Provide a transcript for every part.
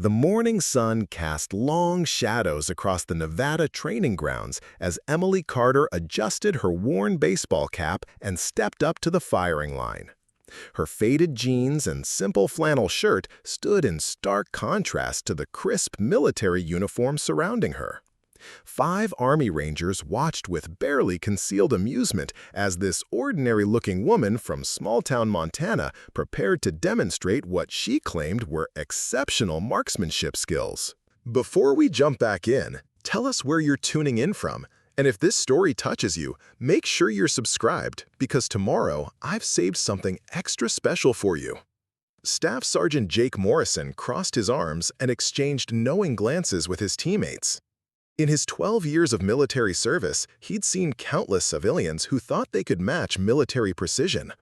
The morning sun cast long shadows across the Nevada training grounds as Emily Carter adjusted her worn baseball cap and stepped up to the firing line. Her faded jeans and simple flannel shirt stood in stark contrast to the crisp military uniform surrounding her. 5 Army Rangers watched with barely concealed amusement as this ordinary-looking woman from small-town Montana prepared to demonstrate what she claimed were exceptional marksmanship skills. Before we jump back in, tell us where you're tuning in from, and if this story touches you, make sure you're subscribed, because tomorrow I've saved something extra special for you. Staff Sergeant Jake Morrison crossed his arms and exchanged knowing glances with his teammates. In his 12 years of military service, he'd seen countless civilians who thought they could match military precision.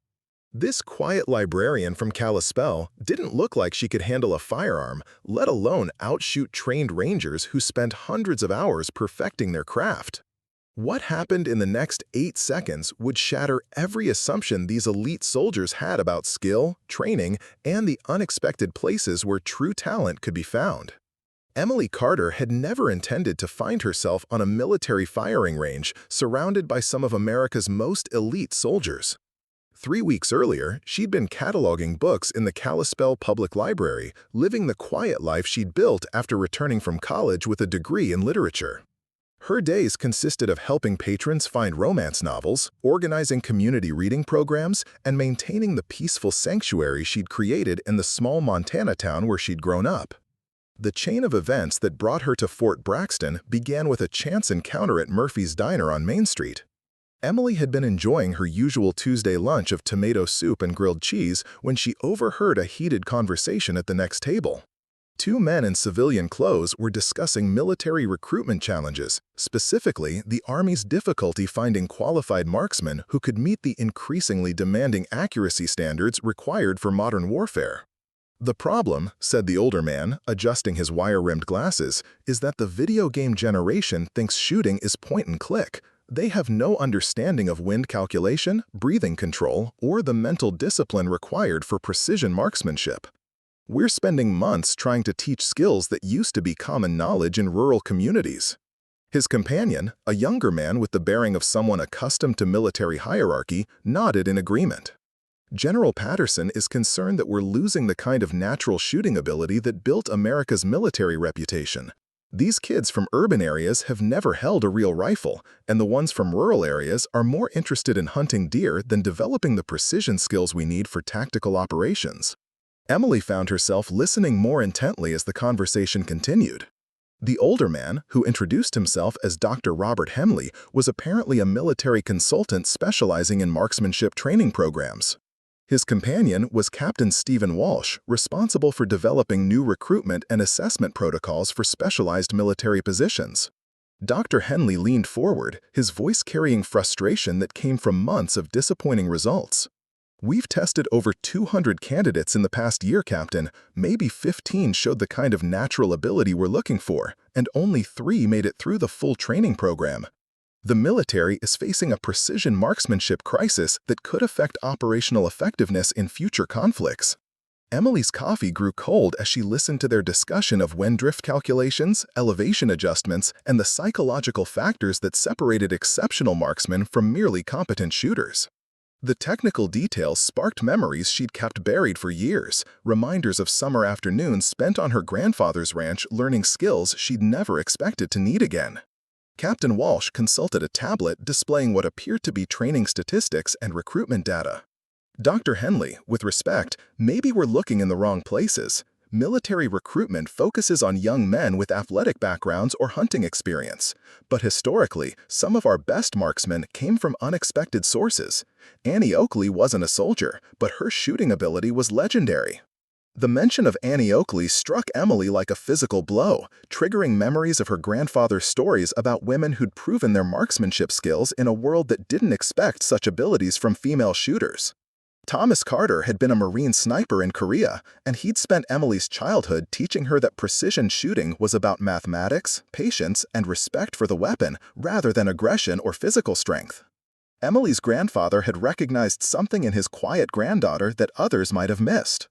This quiet librarian from Kalispell didn't look like she could handle a firearm, let alone outshoot trained rangers who spent hundreds of hours perfecting their craft. What happened in the next 8 seconds would shatter every assumption these elite soldiers had about skill, training, and the unexpected places where true talent could be found. Emily Carter had never intended to find herself on a military firing range surrounded by some of America's most elite soldiers. 3 weeks earlier, she'd been cataloging books in the Kalispell Public Library, living the quiet life she'd built after returning from college with a degree in literature. Her days consisted of helping patrons find romance novels, organizing community reading programs, and maintaining the peaceful sanctuary she'd created in the small Montana town where she'd grown up. The chain of events that brought her to Fort Braxton began with a chance encounter at Murphy's Diner on Main Street. Emily had been enjoying her usual Tuesday lunch of tomato soup and grilled cheese when she overheard a heated conversation at the next table. 2 men in civilian clothes were discussing military recruitment challenges, specifically the Army's difficulty finding qualified marksmen who could meet the increasingly demanding accuracy standards required for modern warfare. "The problem," said the older man, adjusting his wire-rimmed glasses, "is that the video game generation thinks shooting is point and click. They have no understanding of wind calculation, breathing control, or the mental discipline required for precision marksmanship. We're spending months trying to teach skills that used to be common knowledge in rural communities." His companion, a younger man with the bearing of someone accustomed to military hierarchy, nodded in agreement. "General Patterson is concerned that we're losing the kind of natural shooting ability that built America's military reputation. These kids from urban areas have never held a real rifle, and the ones from rural areas are more interested in hunting deer than developing the precision skills we need for tactical operations." Emily found herself listening more intently as the conversation continued. The older man, who introduced himself as Dr. Robert Hemley, was apparently a military consultant specializing in marksmanship training programs. His companion was Captain Stephen Walsh, responsible for developing new recruitment and assessment protocols for specialized military positions. Dr. Henley leaned forward, his voice carrying frustration that came from months of disappointing results. "We've tested over 200 candidates in the past year, Captain. Maybe 15 showed the kind of natural ability we're looking for, and only 3 made it through the full training program. The military is facing a precision marksmanship crisis that could affect operational effectiveness in future conflicts." Emily's coffee grew cold as she listened to their discussion of wind drift calculations, elevation adjustments, and the psychological factors that separated exceptional marksmen from merely competent shooters. The technical details sparked memories she'd kept buried for years, reminders of summer afternoons spent on her grandfather's ranch learning skills she'd never expected to need again. Captain Walsh consulted a tablet displaying what appeared to be training statistics and recruitment data. "Dr. Henley, with respect, maybe we're looking in the wrong places. Military recruitment focuses on young men with athletic backgrounds or hunting experience. But historically, some of our best marksmen came from unexpected sources. Annie Oakley wasn't a soldier, but her shooting ability was legendary." The mention of Annie Oakley struck Emily like a physical blow, triggering memories of her grandfather's stories about women who'd proven their marksmanship skills in a world that didn't expect such abilities from female shooters. Thomas Carter had been a Marine sniper in Korea, and he'd spent Emily's childhood teaching her that precision shooting was about mathematics, patience, and respect for the weapon rather than aggression or physical strength. Emily's grandfather had recognized something in his quiet granddaughter that others might have missed.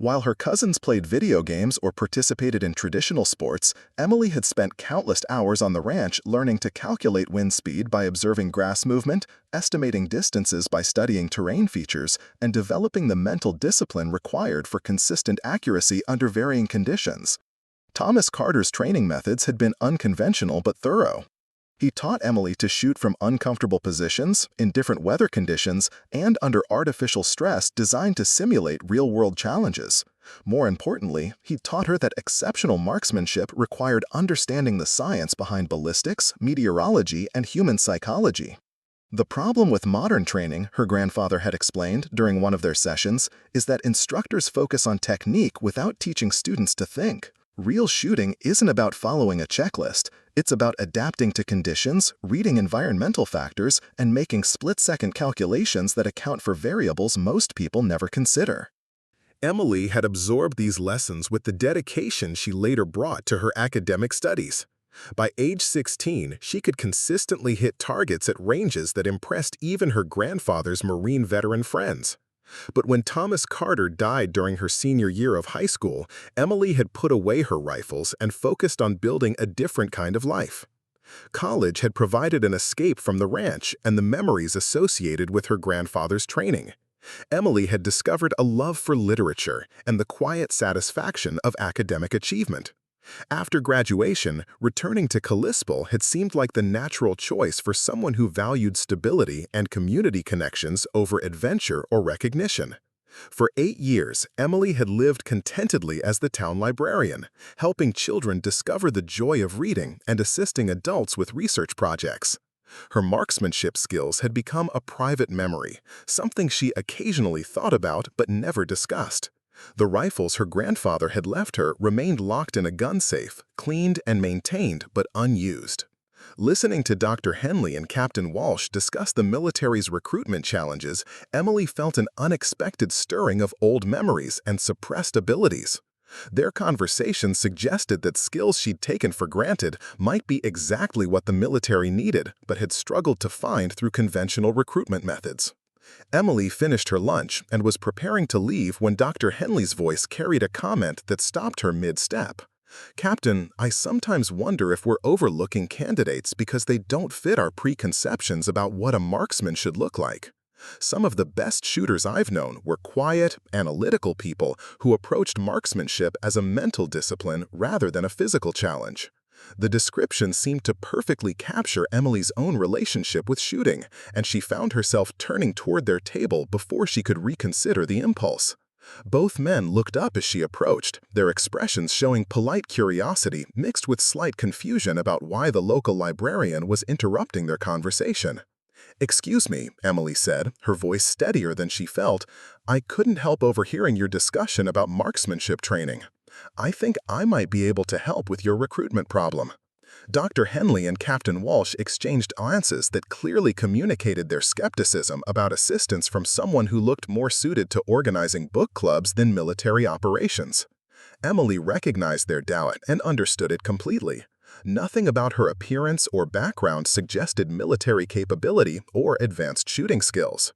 While her cousins played video games or participated in traditional sports, Emily had spent countless hours on the ranch learning to calculate wind speed by observing grass movement, estimating distances by studying terrain features, and developing the mental discipline required for consistent accuracy under varying conditions. Thomas Carter's training methods had been unconventional but thorough. He taught Emily to shoot from uncomfortable positions, in different weather conditions, and under artificial stress designed to simulate real-world challenges. More importantly, he taught her that exceptional marksmanship required understanding the science behind ballistics, meteorology, and human psychology. The problem with modern training, her grandfather had explained during one of their sessions, is that instructors focus on technique without teaching students to think. Real shooting isn't about following a checklist. It's about adapting to conditions, reading environmental factors, and making split-second calculations that account for variables most people never consider. Emily had absorbed these lessons with the dedication she later brought to her academic studies. By age 16, she could consistently hit targets at ranges that impressed even her grandfather's Marine veteran friends. But when Thomas Carter died during her senior year of high school, Emily had put away her rifles and focused on building a different kind of life. College had provided an escape from the ranch and the memories associated with her grandfather's training. Emily had discovered a love for literature and the quiet satisfaction of academic achievement. After graduation, returning to Kalispell had seemed like the natural choice for someone who valued stability and community connections over adventure or recognition. For 8 years, Emily had lived contentedly as the town librarian, helping children discover the joy of reading and assisting adults with research projects. Her marksmanship skills had become a private memory, something she occasionally thought about but never discussed. The rifles her grandfather had left her remained locked in a gun safe, cleaned and maintained but unused. Listening to Dr. Henley and Captain Walsh discuss the military's recruitment challenges, Emily felt an unexpected stirring of old memories and suppressed abilities. Their conversation suggested that skills she'd taken for granted might be exactly what the military needed but had struggled to find through conventional recruitment methods. Emily finished her lunch and was preparing to leave when Dr. Henley's voice carried a comment that stopped her mid-step. "Captain, I sometimes wonder if we're overlooking candidates because they don't fit our preconceptions about what a marksman should look like. Some of the best shooters I've known were quiet, analytical people who approached marksmanship as a mental discipline rather than a physical challenge." The description seemed to perfectly capture Emily's own relationship with shooting, and she found herself turning toward their table before she could reconsider the impulse. Both men looked up as she approached, their expressions showing polite curiosity mixed with slight confusion about why the local librarian was interrupting their conversation. "Excuse me," Emily said, her voice steadier than she felt. "I couldn't help overhearing your discussion about marksmanship training. I think I might be able to help with your recruitment problem." Dr. Henley and Captain Walsh exchanged glances that clearly communicated their skepticism about assistance from someone who looked more suited to organizing book clubs than military operations. Emily recognized their doubt and understood it completely. Nothing about her appearance or background suggested military capability or advanced shooting skills.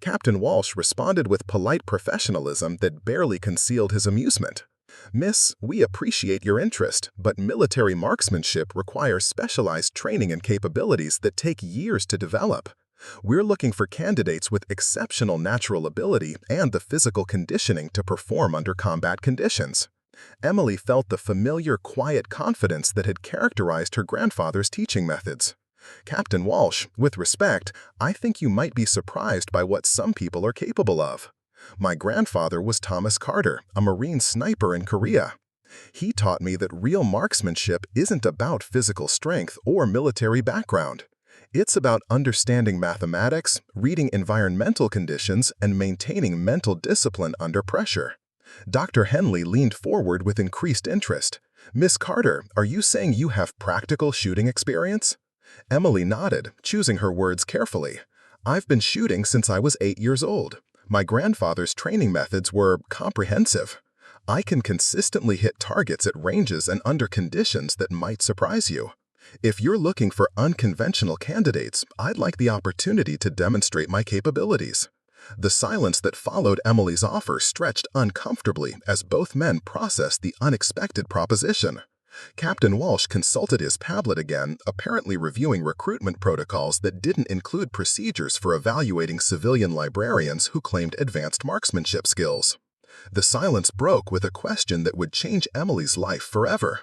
Captain Walsh responded with polite professionalism that barely concealed his amusement. "Miss, we appreciate your interest, but military marksmanship requires specialized training and capabilities that take years to develop. We're looking for candidates with exceptional natural ability and the physical conditioning to perform under combat conditions." Emily felt the familiar, quiet confidence that had characterized her grandfather's teaching methods. "Captain Walsh, with respect, I think you might be surprised by what some people are capable of. My grandfather was Thomas Carter, a Marine sniper in Korea. He taught me that real marksmanship isn't about physical strength or military background. It's about understanding mathematics, reading environmental conditions, and maintaining mental discipline under pressure." Dr. Henley leaned forward with increased interest. "Miss Carter, are you saying you have practical shooting experience?" Emily nodded, choosing her words carefully. "I've been shooting since I was 8 years old. My grandfather's training methods were comprehensive. I can consistently hit targets at ranges and under conditions that might surprise you. If you're looking for unconventional candidates, I'd like the opportunity to demonstrate my capabilities." The silence that followed Emily's offer stretched uncomfortably as both men processed the unexpected proposition. Captain Walsh consulted his tablet again, apparently reviewing recruitment protocols that didn't include procedures for evaluating civilian librarians who claimed advanced marksmanship skills. The silence broke with a question that would change Emily's life forever.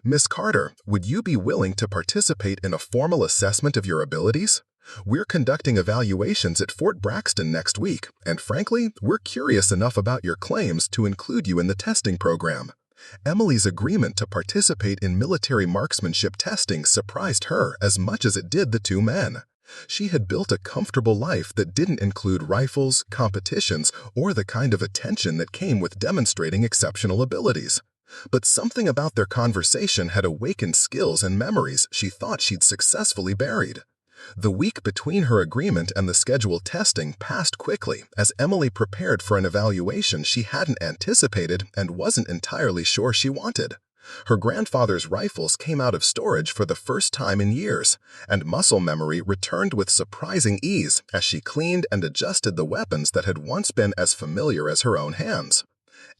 "Miss Carter, would you be willing to participate in a formal assessment of your abilities? We're conducting evaluations at Fort Braxton next week, and frankly, we're curious enough about your claims to include you in the testing program." Emily's agreement to participate in military marksmanship testing surprised her as much as it did the two men. She had built a comfortable life that didn't include rifles, competitions, or the kind of attention that came with demonstrating exceptional abilities. But something about their conversation had awakened skills and memories she thought she'd successfully buried. The week between her agreement and the scheduled testing passed quickly as Emily prepared for an evaluation she hadn't anticipated and wasn't entirely sure she wanted. Her grandfather's rifles came out of storage for the first time in years, and muscle memory returned with surprising ease as she cleaned and adjusted the weapons that had once been as familiar as her own hands.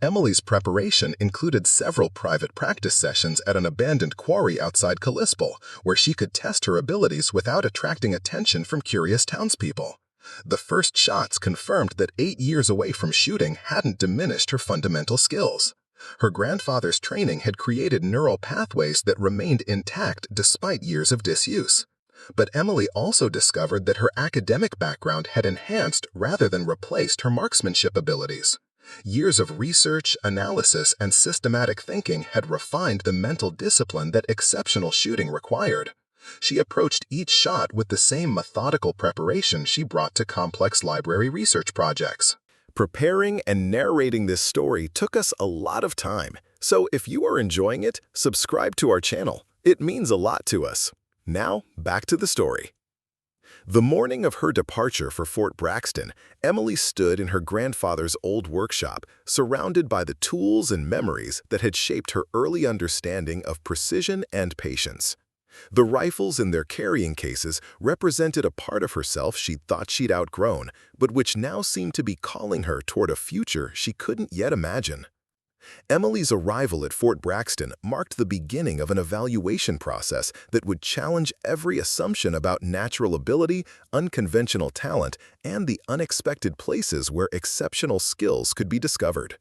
Emily's preparation included several private practice sessions at an abandoned quarry outside Kalispell, where she could test her abilities without attracting attention from curious townspeople. The first shots confirmed that 8 years away from shooting hadn't diminished her fundamental skills. Her grandfather's training had created neural pathways that remained intact despite years of disuse. But Emily also discovered that her academic background had enhanced rather than replaced her marksmanship abilities. Years of research, analysis, and systematic thinking had refined the mental discipline that exceptional shooting required. She approached each shot with the same methodical preparation she brought to complex library research projects. Preparing and narrating this story took us a lot of time, so if you are enjoying it, subscribe to our channel. It means a lot to us. Now, back to the story. The morning of her departure for Fort Braxton, Emily stood in her grandfather's old workshop, surrounded by the tools and memories that had shaped her early understanding of precision and patience. The rifles in their carrying cases represented a part of herself she'd thought she'd outgrown, but which now seemed to be calling her toward a future she couldn't yet imagine. Emily's arrival at Fort Braxton marked the beginning of an evaluation process that would challenge every assumption about natural ability, unconventional talent, and the unexpected places where exceptional skills could be discovered.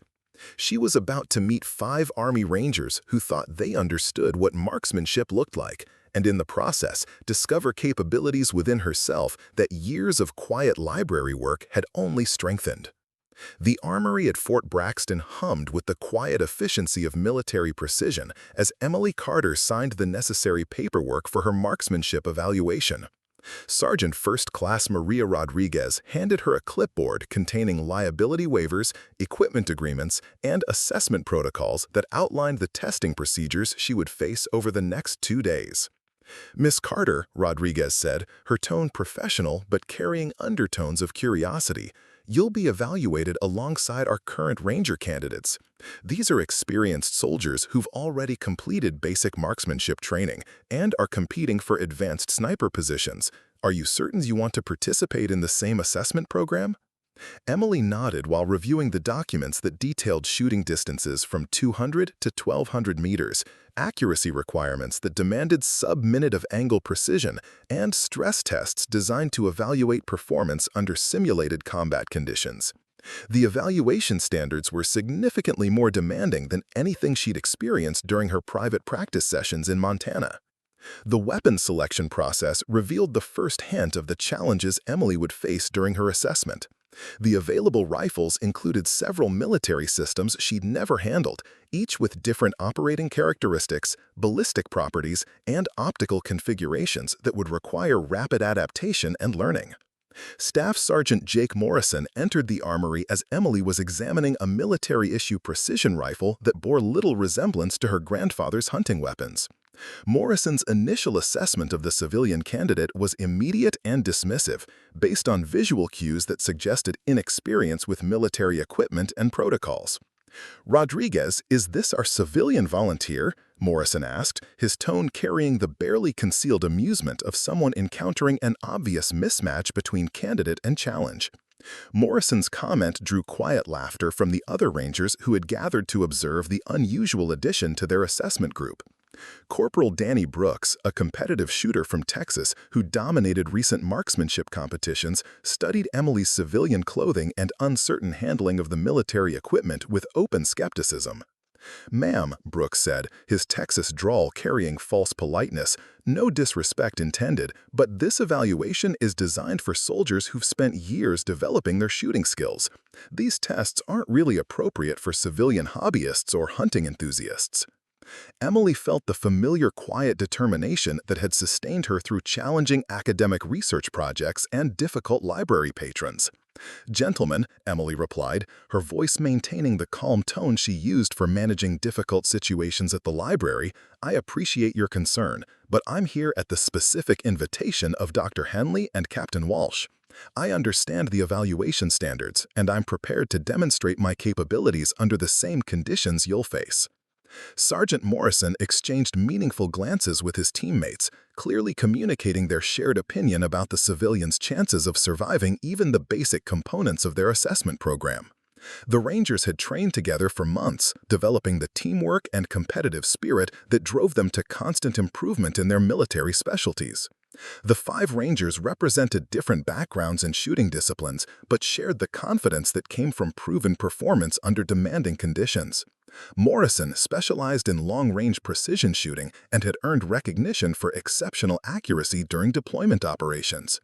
She was about to meet 5 Army Rangers who thought they understood what marksmanship looked like, and in the process, discover capabilities within herself that years of quiet library work had only strengthened. The armory at Fort Braxton hummed with the quiet efficiency of military precision as Emily Carter signed the necessary paperwork for her marksmanship evaluation. Sergeant First Class Maria Rodriguez handed her a clipboard containing liability waivers, equipment agreements, and assessment protocols that outlined the testing procedures she would face over the next 2 days. "Miss Carter," Rodriguez said, her tone professional but carrying undertones of curiosity, "you'll be evaluated alongside our current Ranger candidates. These are experienced soldiers who've already completed basic marksmanship training and are competing for advanced sniper positions. Are you certain you want to participate in the same assessment program?" Emily nodded while reviewing the documents that detailed shooting distances from 200 to 1,200 meters, accuracy requirements that demanded sub-minute of angle precision, and stress tests designed to evaluate performance under simulated combat conditions. The evaluation standards were significantly more demanding than anything she'd experienced during her private practice sessions in Montana. The weapon selection process revealed the first hint of the challenges Emily would face during her assessment. The available rifles included several military systems she'd never handled, each with different operating characteristics, ballistic properties, and optical configurations that would require rapid adaptation and learning. Staff Sergeant Jake Morrison entered the armory as Emily was examining a military-issue precision rifle that bore little resemblance to her grandfather's hunting weapons. Morrison's initial assessment of the civilian candidate was immediate and dismissive, based on visual cues that suggested inexperience with military equipment and protocols. "Rodriguez, is this our civilian volunteer?" Morrison asked, his tone carrying the barely concealed amusement of someone encountering an obvious mismatch between candidate and challenge. Morrison's comment drew quiet laughter from the other rangers who had gathered to observe the unusual addition to their assessment group. Corporal Danny Brooks, a competitive shooter from Texas who dominated recent marksmanship competitions, studied Emily's civilian clothing and uncertain handling of the military equipment with open skepticism. "Ma'am," Brooks said, his Texas drawl carrying false politeness, "no disrespect intended, but this evaluation is designed for soldiers who've spent years developing their shooting skills. These tests aren't really appropriate for civilian hobbyists or hunting enthusiasts." Emily felt the familiar quiet determination that had sustained her through challenging academic research projects and difficult library patrons. "Gentlemen," Emily replied, her voice maintaining the calm tone she used for managing difficult situations at the library, "I appreciate your concern, but I'm here at the specific invitation of Dr. Henley and Captain Walsh. I understand the evaluation standards, and I'm prepared to demonstrate my capabilities under the same conditions you'll face." Sergeant Morrison exchanged meaningful glances with his teammates, clearly communicating their shared opinion about the civilians' chances of surviving even the basic components of their assessment program. The Rangers had trained together for months, developing the teamwork and competitive spirit that drove them to constant improvement in their military specialties. The 5 Rangers represented different backgrounds and shooting disciplines, but shared the confidence that came from proven performance under demanding conditions. Morrison specialized in long-range precision shooting and had earned recognition for exceptional accuracy during deployment operations.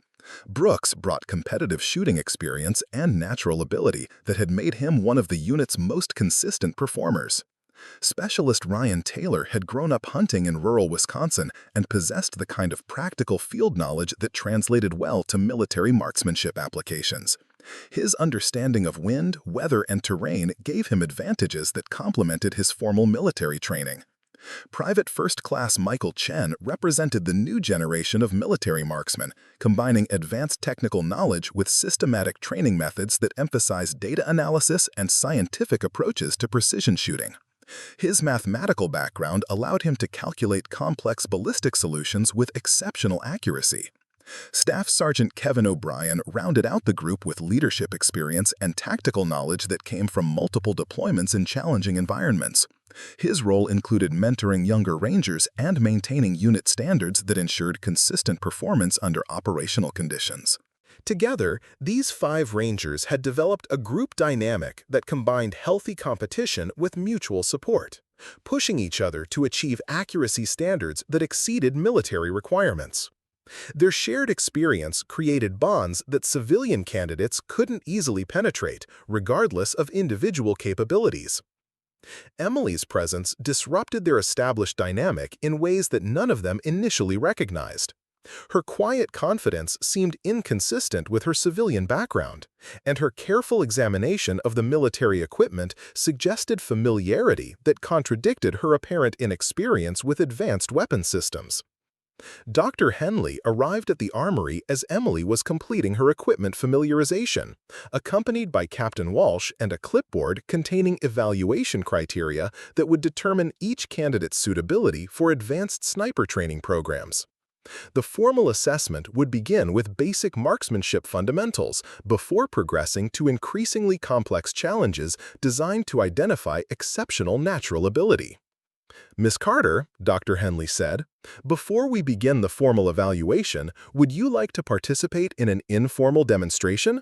Brooks brought competitive shooting experience and natural ability that had made him one of the unit's most consistent performers. Specialist Ryan Taylor had grown up hunting in rural Wisconsin and possessed the kind of practical field knowledge that translated well to military marksmanship applications. His understanding of wind, weather, and terrain gave him advantages that complemented his formal military training. Private First Class Michael Chen represented the new generation of military marksmen, combining advanced technical knowledge with systematic training methods that emphasize data analysis and scientific approaches to precision shooting. His mathematical background allowed him to calculate complex ballistic solutions with exceptional accuracy. Staff Sergeant Kevin O'Brien rounded out the group with leadership experience and tactical knowledge that came from multiple deployments in challenging environments. His role included mentoring younger Rangers and maintaining unit standards that ensured consistent performance under operational conditions. Together, these 5 Rangers had developed a group dynamic that combined healthy competition with mutual support, pushing each other to achieve accuracy standards that exceeded military requirements. Their shared experience created bonds that civilian candidates couldn't easily penetrate, regardless of individual capabilities. Emily's presence disrupted their established dynamic in ways that none of them initially recognized. Her quiet confidence seemed inconsistent with her civilian background, and her careful examination of the military equipment suggested familiarity that contradicted her apparent inexperience with advanced weapon systems. Dr. Henley arrived at the armory as Emily was completing her equipment familiarization, accompanied by Captain Walsh and a clipboard containing evaluation criteria that would determine each candidate's suitability for advanced sniper training programs. The formal assessment would begin with basic marksmanship fundamentals before progressing to increasingly complex challenges designed to identify exceptional natural ability. "Miss Carter," Dr. Henley said, "before we begin the formal evaluation, would you like to participate in an informal demonstration?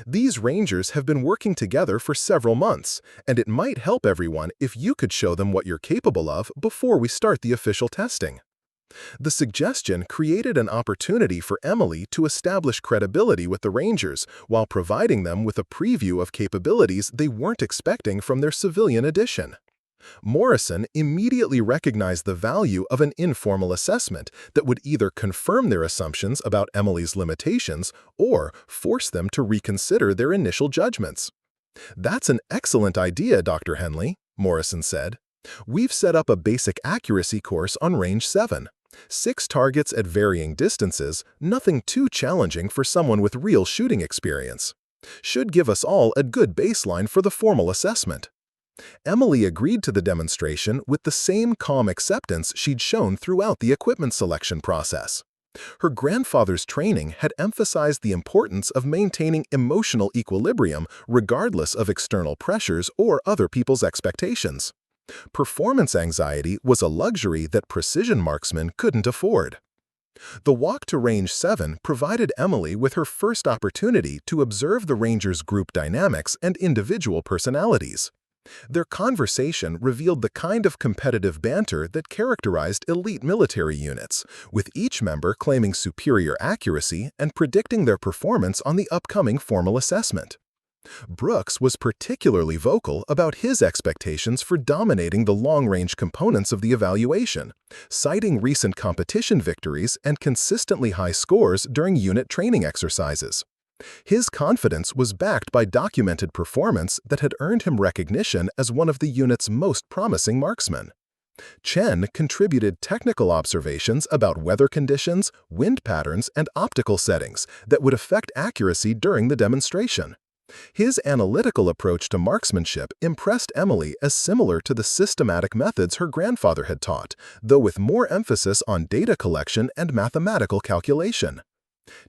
These Rangers have been working together for several months, and it might help everyone if you could show them what you're capable of before we start the official testing." The suggestion created an opportunity for Emily to establish credibility with the Rangers while providing them with a preview of capabilities they weren't expecting from their civilian addition. Morrison immediately recognized the value of an informal assessment that would either confirm their assumptions about Emily's limitations or force them to reconsider their initial judgments. "That's an excellent idea, Dr. Henley," Morrison said. "We've set up a basic accuracy course on Range 7. 6 targets at varying distances, nothing too challenging for someone with real shooting experience. Should give us all a good baseline for the formal assessment." Emily agreed to the demonstration with the same calm acceptance she'd shown throughout the equipment selection process. Her grandfather's training had emphasized the importance of maintaining emotional equilibrium regardless of external pressures or other people's expectations. Performance anxiety was a luxury that precision marksmen couldn't afford. The walk to Range 7 provided Emily with her first opportunity to observe the Rangers' group dynamics and individual personalities. Their conversation revealed the kind of competitive banter that characterized elite military units, with each member claiming superior accuracy and predicting their performance on the upcoming formal assessment. Brooks was particularly vocal about his expectations for dominating the long-range components of the evaluation, citing recent competition victories and consistently high scores during unit training exercises. His confidence was backed by documented performance that had earned him recognition as one of the unit's most promising marksmen. Chen contributed technical observations about weather conditions, wind patterns, and optical settings that would affect accuracy during the demonstration. His analytical approach to marksmanship impressed Emily as similar to the systematic methods her grandfather had taught, though with more emphasis on data collection and mathematical calculation.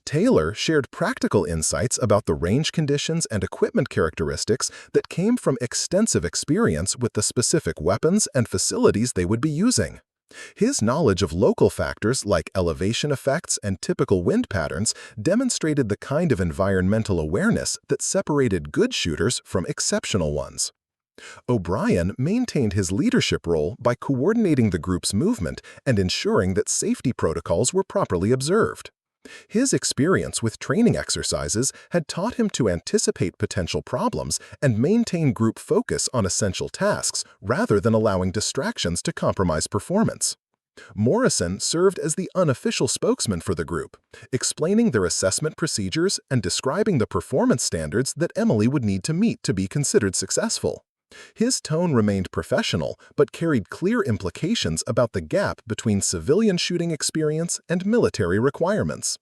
Taylor shared practical insights about the range conditions and equipment characteristics that came from extensive experience with the specific weapons and facilities they would be using. His knowledge of local factors like elevation effects and typical wind patterns demonstrated the kind of environmental awareness that separated good shooters from exceptional ones. O'Brien maintained his leadership role by coordinating the group's movement and ensuring that safety protocols were properly observed. His experience with training exercises had taught him to anticipate potential problems and maintain group focus on essential tasks rather than allowing distractions to compromise performance. Morrison served as the unofficial spokesman for the group, explaining their assessment procedures and describing the performance standards that Emily would need to meet to be considered successful. His tone remained professional but carried clear implications about the gap between civilian shooting experience and military requirements.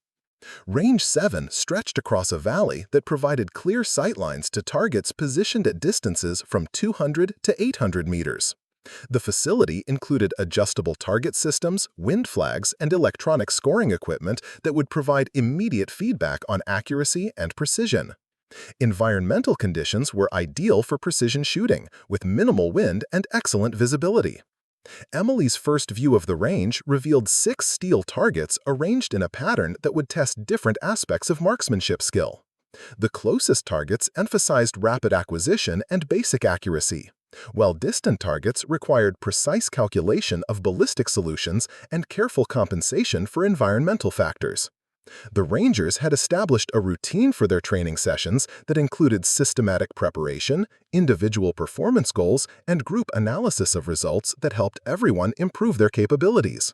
Range 7 stretched across a valley that provided clear sightlines to targets positioned at distances from 200 to 800 meters. The facility included adjustable target systems, wind flags, and electronic scoring equipment that would provide immediate feedback on accuracy and precision. Environmental conditions were ideal for precision shooting, with minimal wind and excellent visibility. Emily's first view of the range revealed 6 steel targets arranged in a pattern that would test different aspects of marksmanship skill. The closest targets emphasized rapid acquisition and basic accuracy, while distant targets required precise calculation of ballistic solutions and careful compensation for environmental factors. The Rangers had established a routine for their training sessions that included systematic preparation, individual performance goals, and group analysis of results that helped everyone improve their capabilities.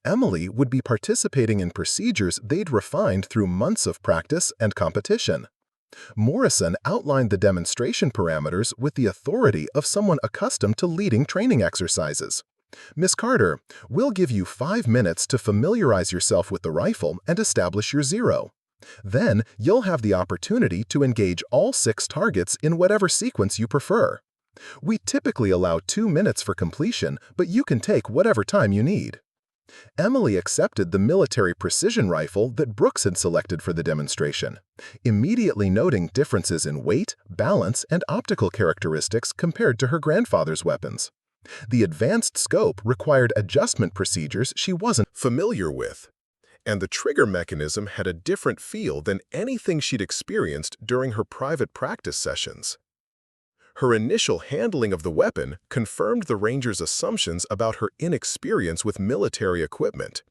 Emily would be participating in procedures they'd refined through months of practice and competition. Morrison outlined the demonstration parameters with the authority of someone accustomed to leading training exercises. "Miss Carter, we'll give you 5 minutes to familiarize yourself with the rifle and establish your zero. Then you'll have the opportunity to engage all 6 targets in whatever sequence you prefer. We typically allow 2 minutes for completion, but you can take whatever time you need." Emily accepted the military precision rifle that Brooks had selected for the demonstration, immediately noting differences in weight, balance, and optical characteristics compared to her grandfather's weapons. The advanced scope required adjustment procedures she wasn't familiar with, and the trigger mechanism had a different feel than anything she'd experienced during her private practice sessions. Her initial handling of the weapon confirmed the Ranger's assumptions about her inexperience with military equipment.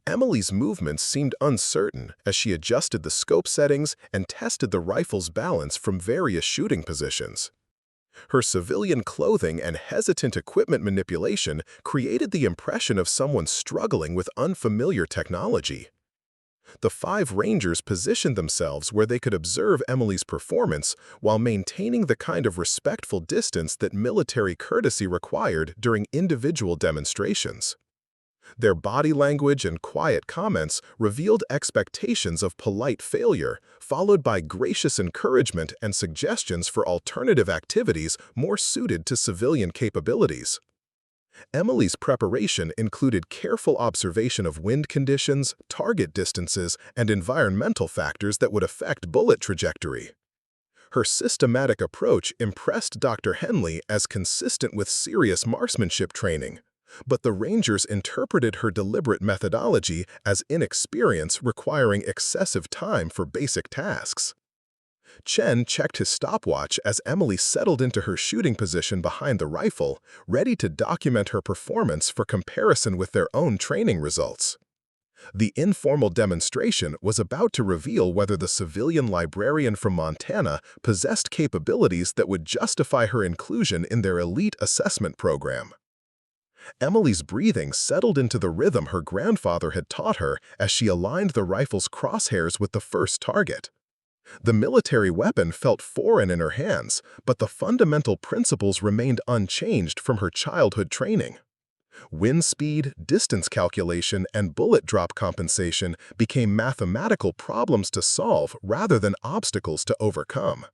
Emily's movements seemed uncertain as she adjusted the scope settings and tested the rifle's balance from various shooting positions. Her civilian clothing and hesitant equipment manipulation created the impression of someone struggling with unfamiliar technology. The 5 Rangers positioned themselves where they could observe Emily's performance while maintaining the kind of respectful distance that military courtesy required during individual demonstrations. Their body language and quiet comments revealed expectations of polite failure, followed by gracious encouragement and suggestions for alternative activities more suited to civilian capabilities. Emily's preparation included careful observation of wind conditions, target distances, and environmental factors that would affect bullet trajectory. Her systematic approach impressed Dr. Henley as consistent with serious marksmanship training, but the Rangers interpreted her deliberate methodology as inexperience requiring excessive time for basic tasks. Chen checked his stopwatch as Emily settled into her shooting position behind the rifle, ready to document her performance for comparison with their own training results. The informal demonstration was about to reveal whether the civilian librarian from Montana possessed capabilities that would justify her inclusion in their elite assessment program. Emily's breathing settled into the rhythm her grandfather had taught her as she aligned the rifle's crosshairs with the first target. The military weapon felt foreign in her hands, but the fundamental principles remained unchanged from her childhood training. Wind speed, distance calculation, and bullet drop compensation became mathematical problems to solve rather than obstacles to overcome.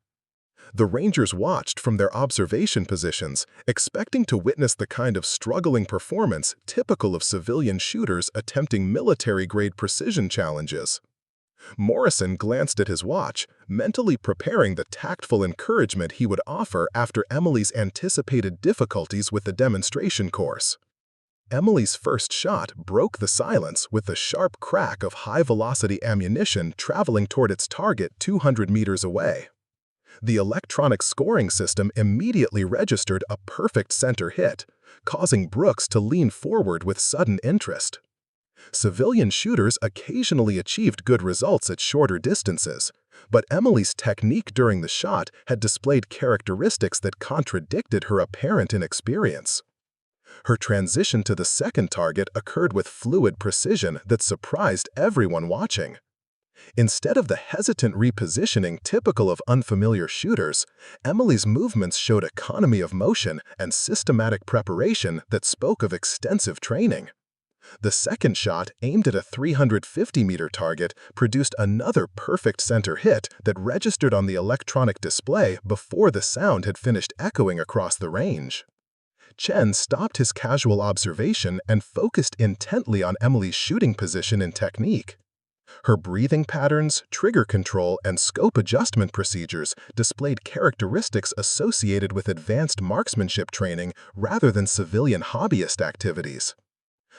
The Rangers watched from their observation positions, expecting to witness the kind of struggling performance typical of civilian shooters attempting military-grade precision challenges. Morrison glanced at his watch, mentally preparing the tactful encouragement he would offer after Emily's anticipated difficulties with the demonstration course. Emily's first shot broke the silence with the sharp crack of high-velocity ammunition traveling toward its target 200 meters away. The electronic scoring system immediately registered a perfect center hit, causing Brooks to lean forward with sudden interest. Civilian shooters occasionally achieved good results at shorter distances, but Emily's technique during the shot had displayed characteristics that contradicted her apparent inexperience. Her transition to the second target occurred with fluid precision that surprised everyone watching. Instead of the hesitant repositioning typical of unfamiliar shooters, Emily's movements showed economy of motion and systematic preparation that spoke of extensive training. The second shot, aimed at a 350-meter target, produced another perfect center hit that registered on the electronic display before the sound had finished echoing across the range. Chen stopped his casual observation and focused intently on Emily's shooting position and technique. Her breathing patterns, trigger control, and scope adjustment procedures displayed characteristics associated with advanced marksmanship training rather than civilian hobbyist activities.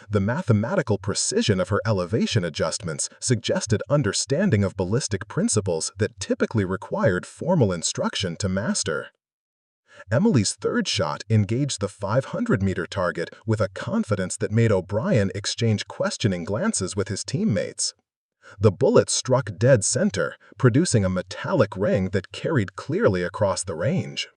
The mathematical precision of her elevation adjustments suggested understanding of ballistic principles that typically required formal instruction to master. Emily's third shot engaged the 500-meter target with a confidence that made O'Brien exchange questioning glances with his teammates. The bullet struck dead center, producing a metallic ring that carried clearly across the range.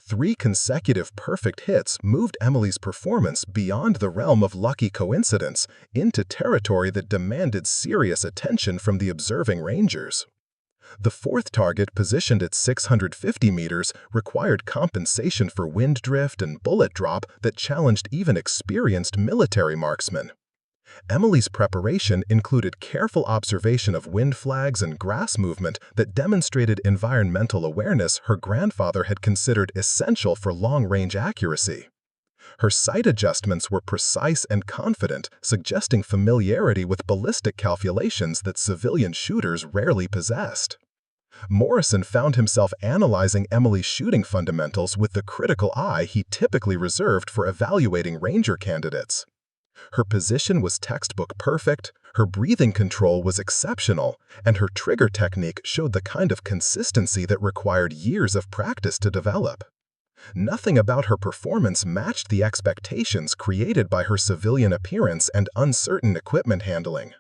3 consecutive perfect hits moved Emily's performance beyond the realm of lucky coincidence into territory that demanded serious attention from the observing Rangers. The fourth target, positioned at 650 meters, required compensation for wind drift and bullet drop that challenged even experienced military marksmen. Emily's preparation included careful observation of wind flags and grass movement that demonstrated environmental awareness her grandfather had considered essential for long-range accuracy. Her sight adjustments were precise and confident, suggesting familiarity with ballistic calculations that civilian shooters rarely possessed. Morrison found himself analyzing Emily's shooting fundamentals with the critical eye he typically reserved for evaluating Ranger candidates. Her position was textbook perfect, her breathing control was exceptional, and her trigger technique showed the kind of consistency that required years of practice to develop. Nothing about her performance matched the expectations created by her civilian appearance and uncertain equipment handling.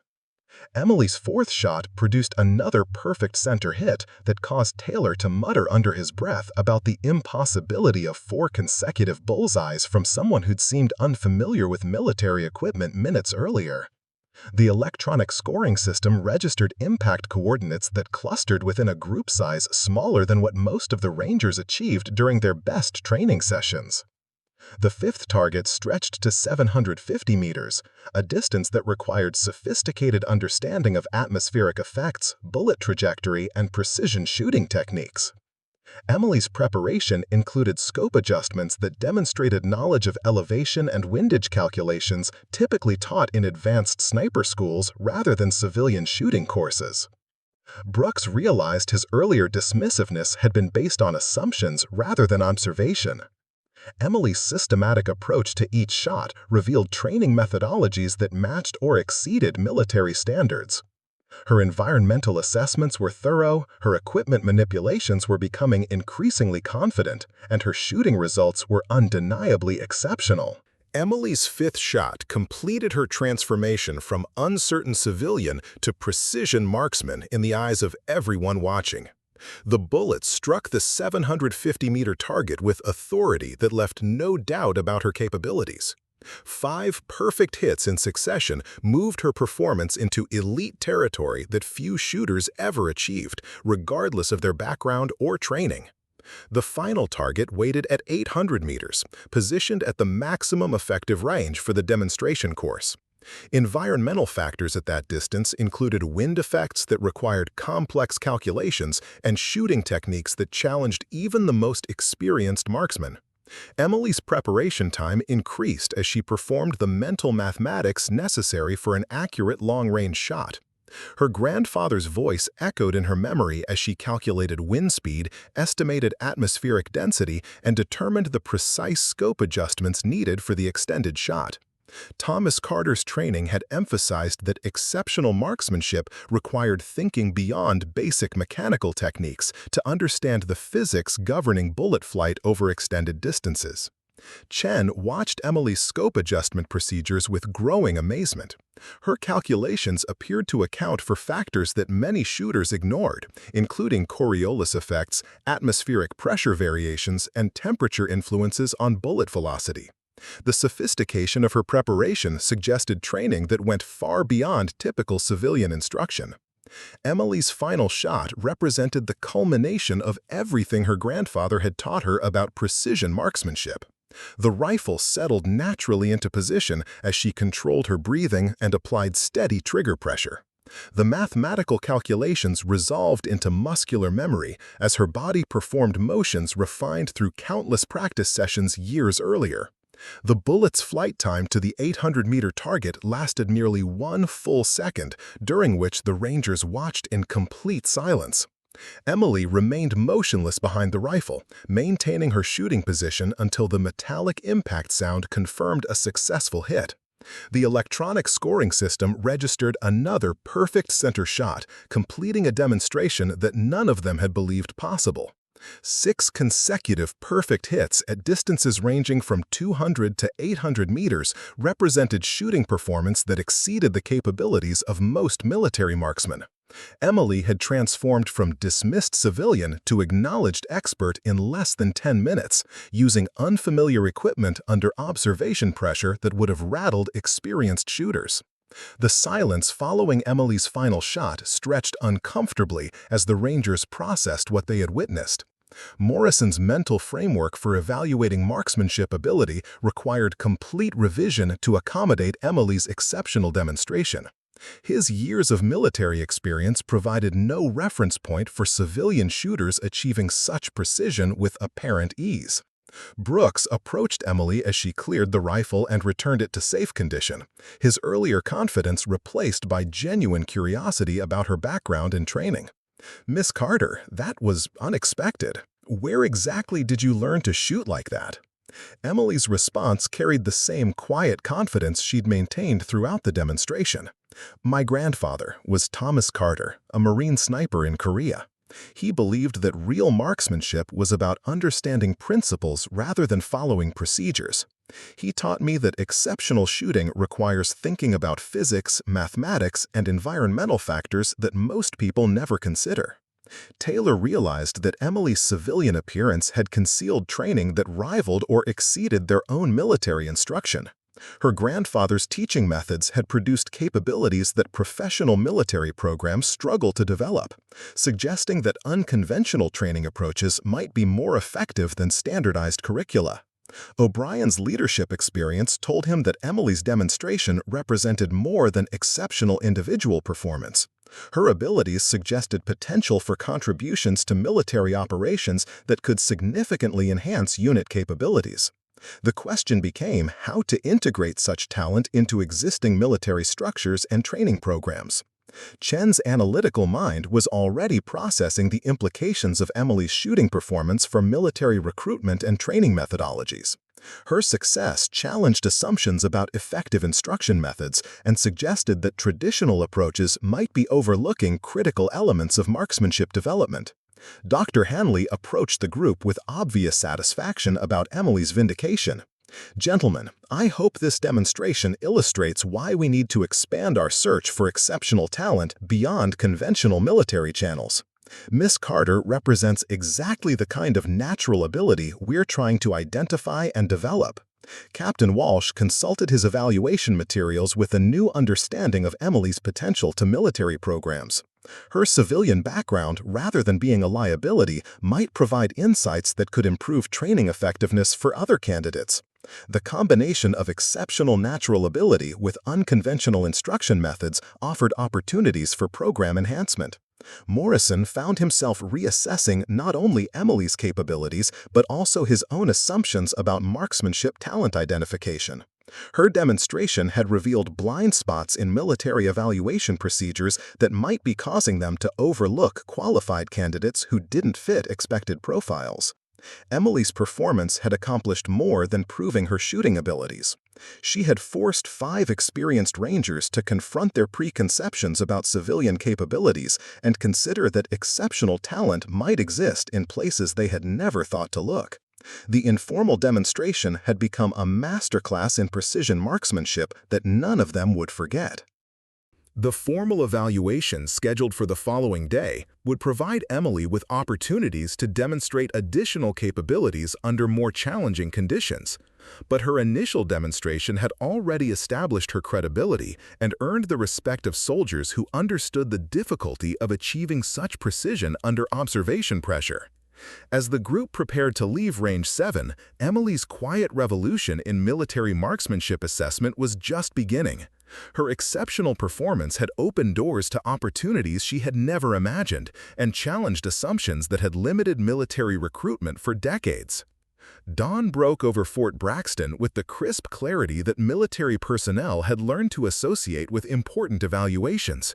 Emily's fourth shot produced another perfect center hit that caused Taylor to mutter under his breath about the impossibility of 4 consecutive bullseyes from someone who'd seemed unfamiliar with military equipment minutes earlier. The electronic scoring system registered impact coordinates that clustered within a group size smaller than what most of the Rangers achieved during their best training sessions. The fifth target stretched to 750 meters, a distance that required sophisticated understanding of atmospheric effects, bullet trajectory, and precision shooting techniques. Emily's preparation included scope adjustments that demonstrated knowledge of elevation and windage calculations typically taught in advanced sniper schools rather than civilian shooting courses. Brooks realized his earlier dismissiveness had been based on assumptions rather than observation. Emily's systematic approach to each shot revealed training methodologies that matched or exceeded military standards. Her environmental assessments were thorough, her equipment manipulations were becoming increasingly confident, and her shooting results were undeniably exceptional. Emily's fifth shot completed her transformation from uncertain civilian to precision marksman in the eyes of everyone watching. The bullet struck the 750-meter target with authority that left no doubt about her capabilities. 5 perfect hits in succession moved her performance into elite territory that few shooters ever achieved, regardless of their background or training. The final target weighted at 800 meters, positioned at the maximum effective range for the demonstration course. Environmental factors at that distance included wind effects that required complex calculations and shooting techniques that challenged even the most experienced marksmen. Emily's preparation time increased as she performed the mental mathematics necessary for an accurate long-range shot. Her grandfather's voice echoed in her memory as she calculated wind speed, estimated atmospheric density, and determined the precise scope adjustments needed for the extended shot. Thomas Carter's training had emphasized that exceptional marksmanship required thinking beyond basic mechanical techniques to understand the physics governing bullet flight over extended distances. Chen watched Emily's scope adjustment procedures with growing amazement. Her calculations appeared to account for factors that many shooters ignored, including Coriolis effects, atmospheric pressure variations, and temperature influences on bullet velocity. The sophistication of her preparation suggested training that went far beyond typical civilian instruction. Emily's final shot represented the culmination of everything her grandfather had taught her about precision marksmanship. The rifle settled naturally into position as she controlled her breathing and applied steady trigger pressure. The mathematical calculations resolved into muscular memory as her body performed motions refined through countless practice sessions years earlier. The bullet's flight time to the 800-meter target lasted nearly 1 full second, during which the Rangers watched in complete silence. Emily remained motionless behind the rifle, maintaining her shooting position until the metallic impact sound confirmed a successful hit. The electronic scoring system registered another perfect center shot, completing a demonstration that none of them had believed possible. 6 consecutive perfect hits at distances ranging from 200 to 800 meters represented shooting performance that exceeded the capabilities of most military marksmen. Emily had transformed from dismissed civilian to acknowledged expert in less than 10 minutes, using unfamiliar equipment under observation pressure that would have rattled experienced shooters. The silence following Emily's final shot stretched uncomfortably as the Rangers processed what they had witnessed. Morrison's mental framework for evaluating marksmanship ability required complete revision to accommodate Emily's exceptional demonstration. His years of military experience provided no reference point for civilian shooters achieving such precision with apparent ease. Brooks approached Emily as she cleared the rifle and returned it to safe condition, his earlier confidence replaced by genuine curiosity about her background and training. "Miss Carter, that was unexpected. Where exactly did you learn to shoot like that?" Emily's response carried the same quiet confidence she'd maintained throughout the demonstration. "My grandfather was Thomas Carter, a Marine sniper in Korea. He believed that real marksmanship was about understanding principles rather than following procedures. He taught me that exceptional shooting requires thinking about physics, mathematics, and environmental factors that most people never consider." Taylor realized that Emily's civilian appearance had concealed training that rivaled or exceeded their own military instruction. Her grandfather's teaching methods had produced capabilities that professional military programs struggle to develop, suggesting that unconventional training approaches might be more effective than standardized curricula. O'Brien's leadership experience told him that Emily's demonstration represented more than exceptional individual performance. Her abilities suggested potential for contributions to military operations that could significantly enhance unit capabilities. The question became how to integrate such talent into existing military structures and training programs. Chen's analytical mind was already processing the implications of Emily's shooting performance for military recruitment and training methodologies. Her success challenged assumptions about effective instruction methods and suggested that traditional approaches might be overlooking critical elements of marksmanship development. Dr. Hanley approached the group with obvious satisfaction about Emily's vindication. Gentlemen, I hope this demonstration illustrates why we need to expand our search for exceptional talent beyond conventional military channels. Miss Carter represents exactly the kind of natural ability we're trying to identify and develop. Captain Walsh consulted his evaluation materials with a new understanding of Emily's potential to military programs. Her civilian background, rather than being a liability, might provide insights that could improve training effectiveness for other candidates. The combination of exceptional natural ability with unconventional instruction methods offered opportunities for program enhancement. Morrison found himself reassessing not only Emily's capabilities but also his own assumptions about marksmanship talent identification. Her demonstration had revealed blind spots in military evaluation procedures that might be causing them to overlook qualified candidates who didn't fit expected profiles. Emily's performance had accomplished more than proving her shooting abilities. She had forced 5 experienced Rangers to confront their preconceptions about civilian capabilities and consider that exceptional talent might exist in places they had never thought to look. The informal demonstration had become a masterclass in precision marksmanship that none of them would forget. The formal evaluation scheduled for the following day would provide Emily with opportunities to demonstrate additional capabilities under more challenging conditions. But her initial demonstration had already established her credibility and earned the respect of soldiers who understood the difficulty of achieving such precision under observation pressure. As the group prepared to leave Range 7, Emily's quiet revolution in military marksmanship assessment was just beginning. Her exceptional performance had opened doors to opportunities she had never imagined and challenged assumptions that had limited military recruitment for decades. Dawn broke over Fort Braxton with the crisp clarity that military personnel had learned to associate with important evaluations.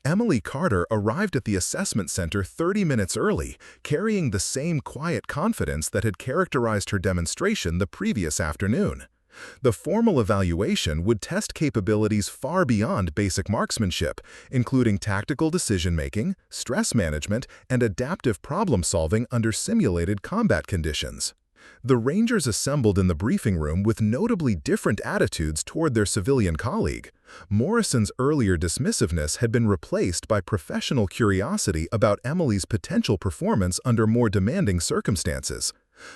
Emily Carter arrived at the assessment center 30 minutes early, carrying the same quiet confidence that had characterized her demonstration the previous afternoon. The formal evaluation would test capabilities far beyond basic marksmanship, including tactical decision-making, stress management, and adaptive problem-solving under simulated combat conditions. The Rangers assembled in the briefing room with notably different attitudes toward their civilian colleague. Morrison's earlier dismissiveness had been replaced by professional curiosity about Emily's potential performance under more demanding circumstances.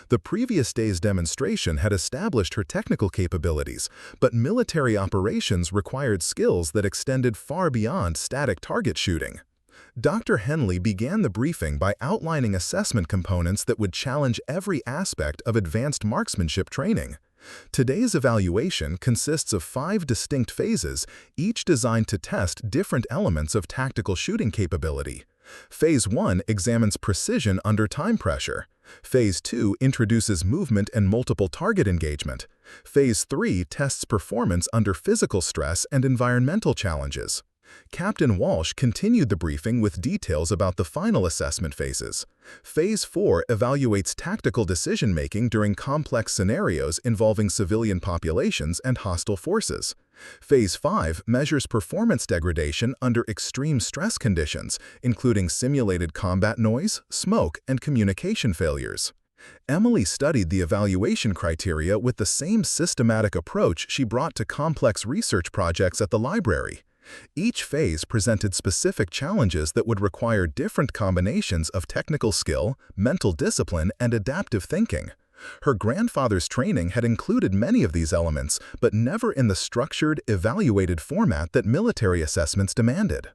The previous day's demonstration had established her technical capabilities, but military operations required skills that extended far beyond static target shooting. Dr. Henley began the briefing by outlining assessment components that would challenge every aspect of advanced marksmanship training. Today's evaluation consists of 5 distinct phases, each designed to test different elements of tactical shooting capability. Phase 1 examines precision under time pressure. Phase 2 introduces movement and multiple target engagement. Phase 3 tests performance under physical stress and environmental challenges. Captain Walsh continued the briefing with details about the final assessment phases. Phase 4 evaluates tactical decision-making during complex scenarios involving civilian populations and hostile forces. Phase 5 measures performance degradation under extreme stress conditions, including simulated combat noise, smoke, and communication failures. Emily studied the evaluation criteria with the same systematic approach she brought to complex research projects at the library. Each phase presented specific challenges that would require different combinations of technical skill, mental discipline, and adaptive thinking. Her grandfather's training had included many of these elements, but never in the structured, evaluated format that military assessments demanded.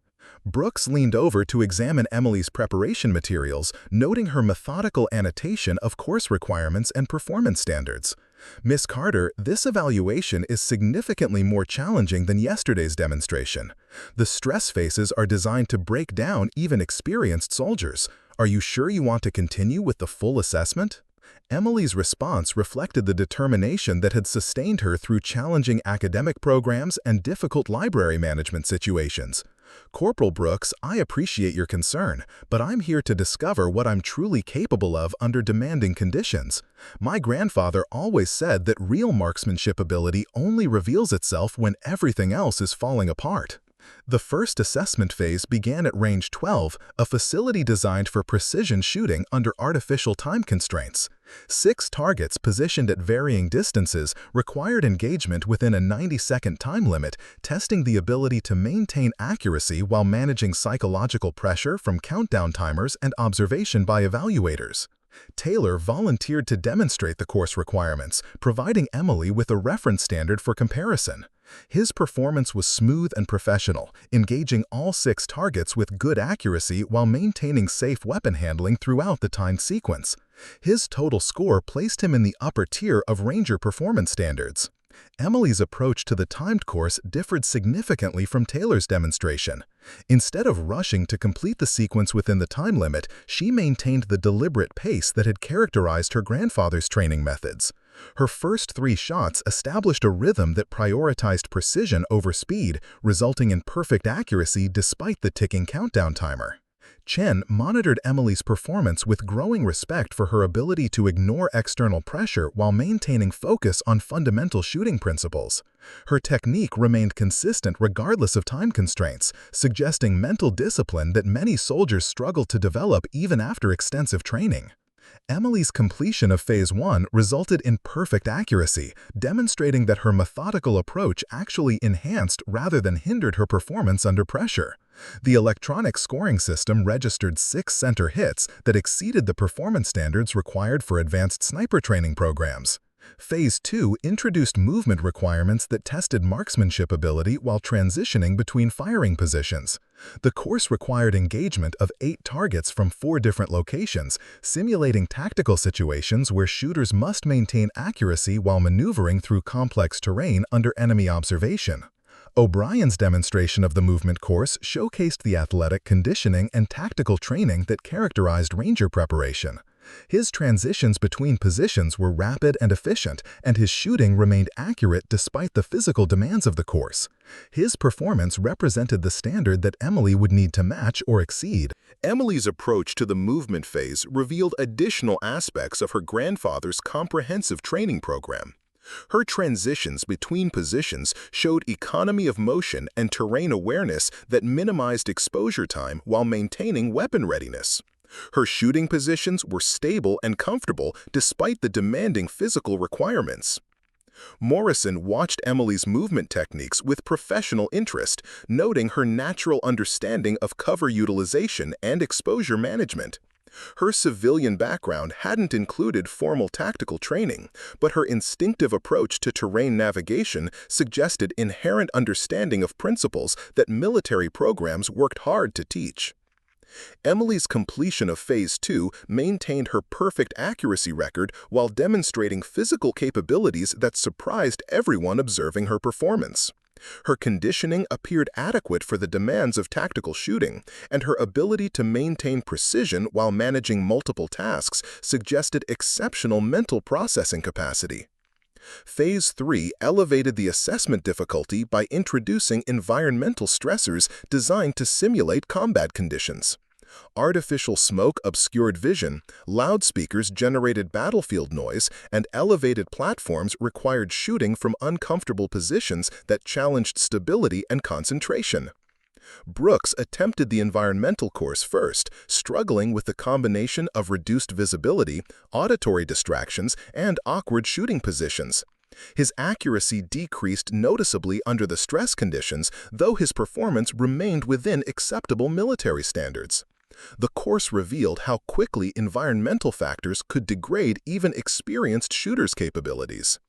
Brooks leaned over to examine Emily's preparation materials, noting her methodical annotation of course requirements and performance standards. Miss Carter, this evaluation is significantly more challenging than yesterday's demonstration. The stress phases are designed to break down even experienced soldiers. Are you sure you want to continue with the full assessment? Emily's response reflected the determination that had sustained her through challenging academic programs and difficult library management situations. Corporal Brooks, I appreciate your concern, but I'm here to discover what I'm truly capable of under demanding conditions. My grandfather always said that real marksmanship ability only reveals itself when everything else is falling apart. The first assessment phase began at Range 12, a facility designed for precision shooting under artificial time constraints. 6 targets positioned at varying distances required engagement within a 90-second time limit, testing the ability to maintain accuracy while managing psychological pressure from countdown timers and observation by evaluators. Taylor volunteered to demonstrate the course requirements, providing Emily with a reference standard for comparison. His performance was smooth and professional, engaging all 6 targets with good accuracy while maintaining safe weapon handling throughout the timed sequence. His total score placed him in the upper tier of Ranger performance standards. Emily's approach to the timed course differed significantly from Taylor's demonstration. Instead of rushing to complete the sequence within the time limit, she maintained the deliberate pace that had characterized her grandfather's training methods. Her first 3 shots established a rhythm that prioritized precision over speed, resulting in perfect accuracy despite the ticking countdown timer. Chen monitored Emily's performance with growing respect for her ability to ignore external pressure while maintaining focus on fundamental shooting principles. Her technique remained consistent regardless of time constraints, suggesting mental discipline that many soldiers struggle to develop even after extensive training. Emily's completion of Phase 1 resulted in perfect accuracy, demonstrating that her methodical approach actually enhanced rather than hindered her performance under pressure. The electronic scoring system registered 6 center hits that exceeded the performance standards required for advanced sniper training programs. Phase 2 introduced movement requirements that tested marksmanship ability while transitioning between firing positions. The course required engagement of 8 targets from 4 different locations, simulating tactical situations where shooters must maintain accuracy while maneuvering through complex terrain under enemy observation. O'Brien's demonstration of the movement course showcased the athletic conditioning and tactical training that characterized Ranger preparation. His transitions between positions were rapid and efficient, and his shooting remained accurate despite the physical demands of the course. His performance represented the standard that Emily would need to match or exceed. Emily's approach to the movement phase revealed additional aspects of her grandfather's comprehensive training program. Her transitions between positions showed economy of motion and terrain awareness that minimized exposure time while maintaining weapon readiness. Her shooting positions were stable and comfortable despite the demanding physical requirements. Morrison watched Emily's movement techniques with professional interest, noting her natural understanding of cover utilization and exposure management. Her civilian background hadn't included formal tactical training, but her instinctive approach to terrain navigation suggested inherent understanding of principles that military programs worked hard to teach. Emily's completion of Phase 2 maintained her perfect accuracy record while demonstrating physical capabilities that surprised everyone observing her performance. Her conditioning appeared adequate for the demands of tactical shooting, and her ability to maintain precision while managing multiple tasks suggested exceptional mental processing capacity. Phase 3 elevated the assessment difficulty by introducing environmental stressors designed to simulate combat conditions. Artificial smoke obscured vision, loudspeakers generated battlefield noise, and elevated platforms required shooting from uncomfortable positions that challenged stability and concentration. Brooks attempted the environmental course first, struggling with the combination of reduced visibility, auditory distractions, and awkward shooting positions. His accuracy decreased noticeably under the stress conditions, though his performance remained within acceptable military standards. The course revealed how quickly environmental factors could degrade even experienced shooters' capabilities.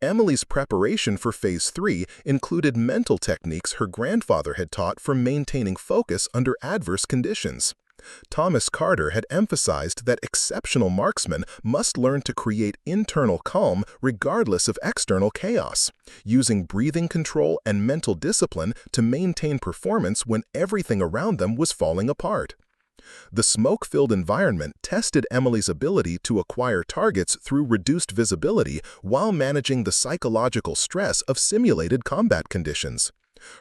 Emily's preparation for Phase 3 included mental techniques her grandfather had taught for maintaining focus under adverse conditions. Thomas Carter had emphasized that exceptional marksmen must learn to create internal calm regardless of external chaos, using breathing control and mental discipline to maintain performance when everything around them was falling apart. The smoke-filled environment tested Emily's ability to acquire targets through reduced visibility while managing the psychological stress of simulated combat conditions.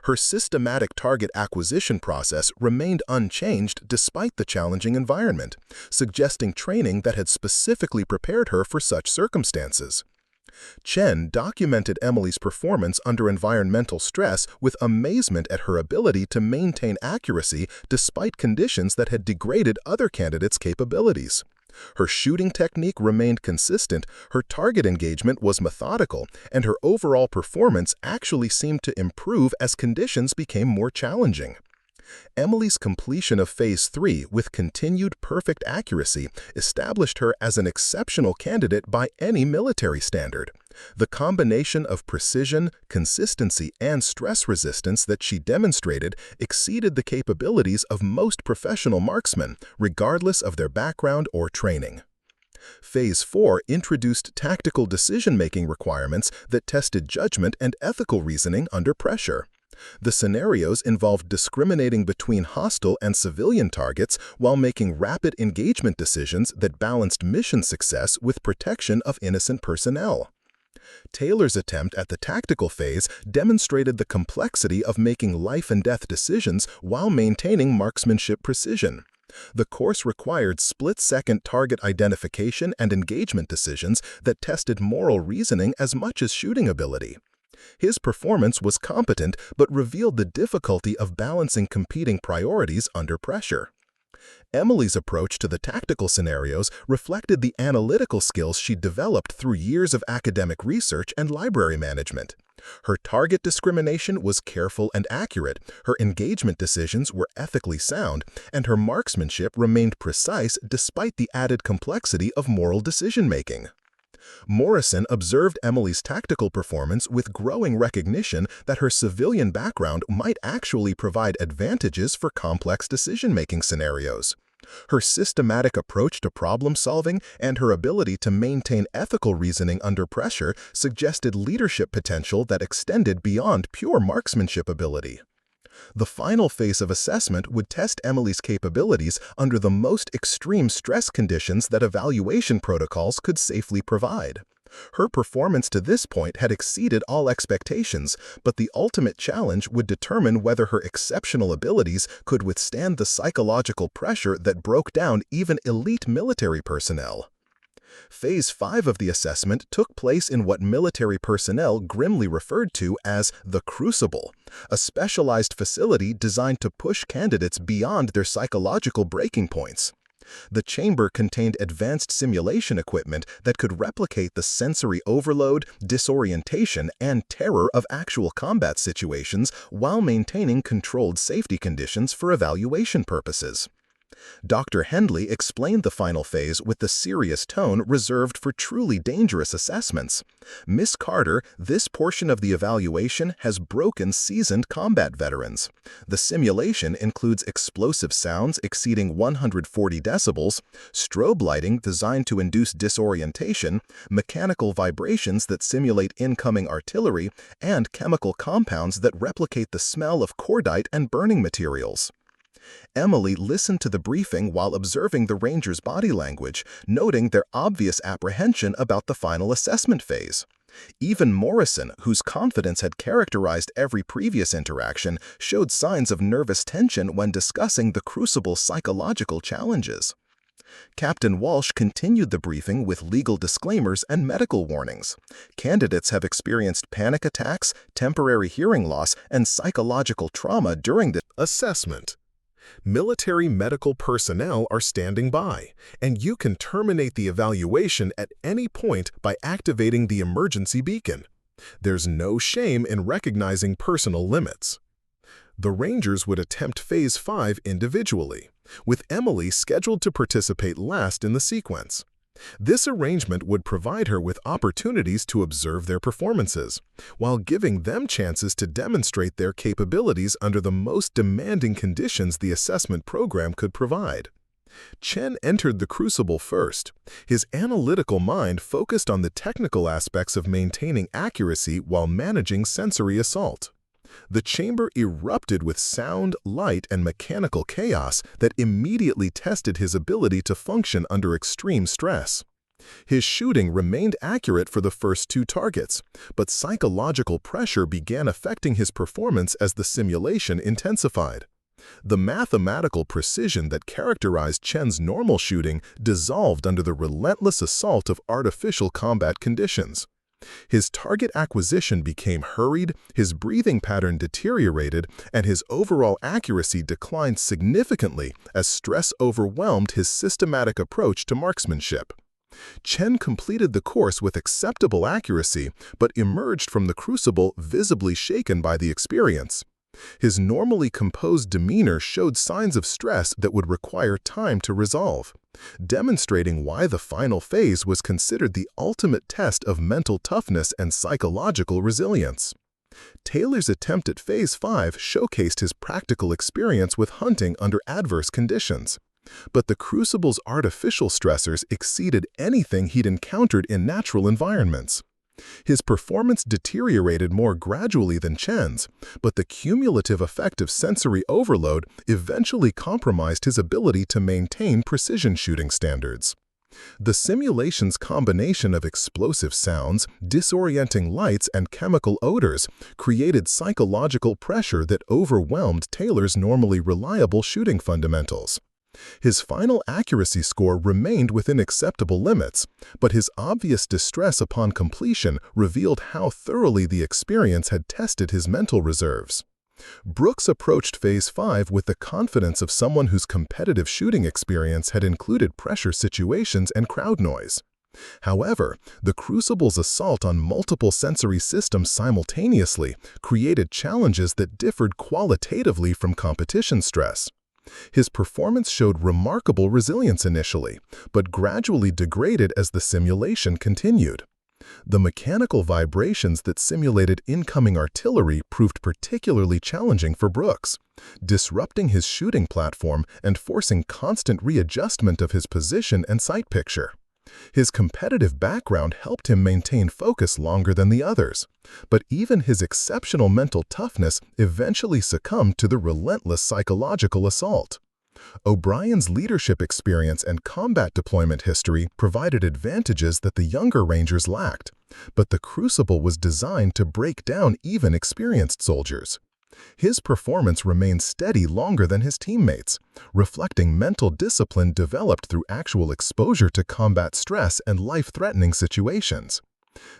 Her systematic target acquisition process remained unchanged despite the challenging environment, suggesting training that had specifically prepared her for such circumstances. Chen documented Emily's performance under environmental stress with amazement at her ability to maintain accuracy despite conditions that had degraded other candidates' capabilities. Her shooting technique remained consistent, her target engagement was methodical, and her overall performance actually seemed to improve as conditions became more challenging. Emily's completion of Phase 3 with continued perfect accuracy established her as an exceptional candidate by any military standard. The combination of precision, consistency, and stress resistance that she demonstrated exceeded the capabilities of most professional marksmen, regardless of their background or training. Phase 4 introduced tactical decision-making requirements that tested judgment and ethical reasoning under pressure. The scenarios involved discriminating between hostile and civilian targets while making rapid engagement decisions that balanced mission success with protection of innocent personnel. Taylor's attempt at the tactical phase demonstrated the complexity of making life-and-death decisions while maintaining marksmanship precision. The course required split-second target identification and engagement decisions that tested moral reasoning as much as shooting ability. His performance was competent but revealed the difficulty of balancing competing priorities under pressure. Emily's approach to the tactical scenarios reflected the analytical skills she developed through years of academic research and library management. Her target discrimination was careful and accurate, her engagement decisions were ethically sound, and her marksmanship remained precise despite the added complexity of moral decision-making. Morrison observed Emily's tactical performance with growing recognition that her civilian background might actually provide advantages for complex decision-making scenarios. Her systematic approach to problem-solving and her ability to maintain ethical reasoning under pressure suggested leadership potential that extended beyond pure marksmanship ability. The final phase of assessment would test Emily's capabilities under the most extreme stress conditions that evaluation protocols could safely provide. Her performance to this point had exceeded all expectations, but the ultimate challenge would determine whether her exceptional abilities could withstand the psychological pressure that broke down even elite military personnel. Phase 5 of the assessment took place in what military personnel grimly referred to as the Crucible, a specialized facility designed to push candidates beyond their psychological breaking points. The chamber contained advanced simulation equipment that could replicate the sensory overload, disorientation, and terror of actual combat situations while maintaining controlled safety conditions for evaluation purposes. Dr. Hendley explained the final phase with the serious tone reserved for truly dangerous assessments. Miss Carter, this portion of the evaluation has broken seasoned combat veterans. The simulation includes explosive sounds exceeding 140 decibels, strobe lighting designed to induce disorientation, mechanical vibrations that simulate incoming artillery, and chemical compounds that replicate the smell of cordite and burning materials. Emily listened to the briefing while observing the Rangers' body language, noting their obvious apprehension about the final assessment phase. Even Morrison, whose confidence had characterized every previous interaction, showed signs of nervous tension when discussing the Crucible's psychological challenges. Captain Walsh continued the briefing with legal disclaimers and medical warnings. Candidates have experienced panic attacks, temporary hearing loss, and psychological trauma during the assessment. Military medical personnel are standing by, and you can terminate the evaluation at any point by activating the emergency beacon. There's no shame in recognizing personal limits. The Rangers would attempt Phase 5 individually, with Emily scheduled to participate last in the sequence. This arrangement would provide her with opportunities to observe their performances, while giving them chances to demonstrate their capabilities under the most demanding conditions the assessment program could provide. Chen entered the crucible first. His analytical mind focused on the technical aspects of maintaining accuracy while managing sensory assault. The chamber erupted with sound, light, and mechanical chaos that immediately tested his ability to function under extreme stress. His shooting remained accurate for the first two targets, but psychological pressure began affecting his performance as the simulation intensified. The mathematical precision that characterized Chen's normal shooting dissolved under the relentless assault of artificial combat conditions. His target acquisition became hurried, his breathing pattern deteriorated, and his overall accuracy declined significantly as stress overwhelmed his systematic approach to marksmanship. Chen completed the course with acceptable accuracy, but emerged from the crucible visibly shaken by the experience. His normally composed demeanor showed signs of stress that would require time to resolve, demonstrating why the final phase was considered the ultimate test of mental toughness and psychological resilience. Taylor's attempt at Phase 5 showcased his practical experience with hunting under adverse conditions. But the Crucible's artificial stressors exceeded anything he'd encountered in natural environments. His performance deteriorated more gradually than Chen's, but the cumulative effect of sensory overload eventually compromised his ability to maintain precision shooting standards. The simulation's combination of explosive sounds, disorienting lights, and chemical odors created psychological pressure that overwhelmed Taylor's normally reliable shooting fundamentals. His final accuracy score remained within acceptable limits, but his obvious distress upon completion revealed how thoroughly the experience had tested his mental reserves. Brooks approached Phase 5 with the confidence of someone whose competitive shooting experience had included pressure situations and crowd noise. However, the Crucible's assault on multiple sensory systems simultaneously created challenges that differed qualitatively from competition stress. His performance showed remarkable resilience initially, but gradually degraded as the simulation continued. The mechanical vibrations that simulated incoming artillery proved particularly challenging for Brooks, disrupting his shooting platform and forcing constant readjustment of his position and sight picture. His competitive background helped him maintain focus longer than the others, but even his exceptional mental toughness eventually succumbed to the relentless psychological assault. O'Brien's leadership experience and combat deployment history provided advantages that the younger Rangers lacked, but the Crucible was designed to break down even experienced soldiers. His performance remained steady longer than his teammates, reflecting mental discipline developed through actual exposure to combat stress and life-threatening situations.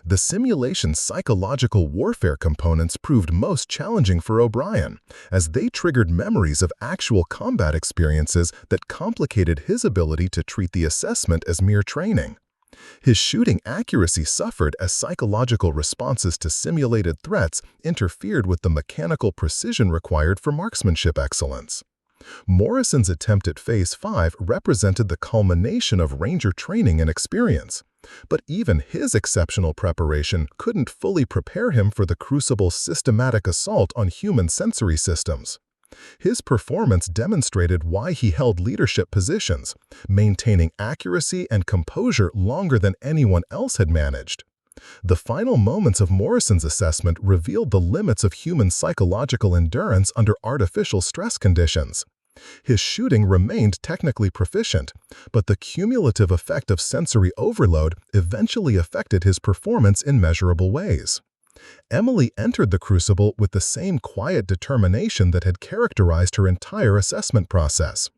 The simulation's psychological warfare components proved most challenging for O'Brien, as they triggered memories of actual combat experiences that complicated his ability to treat the assessment as mere training. His shooting accuracy suffered as psychological responses to simulated threats interfered with the mechanical precision required for marksmanship excellence. Morrison's attempt at Phase 5 represented the culmination of Ranger training and experience, but even his exceptional preparation couldn't fully prepare him for the Crucible's systematic assault on human sensory systems. His performance demonstrated why he held leadership positions, maintaining accuracy and composure longer than anyone else had managed. The final moments of Morrison's assessment revealed the limits of human psychological endurance under artificial stress conditions. His shooting remained technically proficient, but the cumulative effect of sensory overload eventually affected his performance in measurable ways. Emily entered the Crucible with the same quiet determination that had characterized her entire assessment process.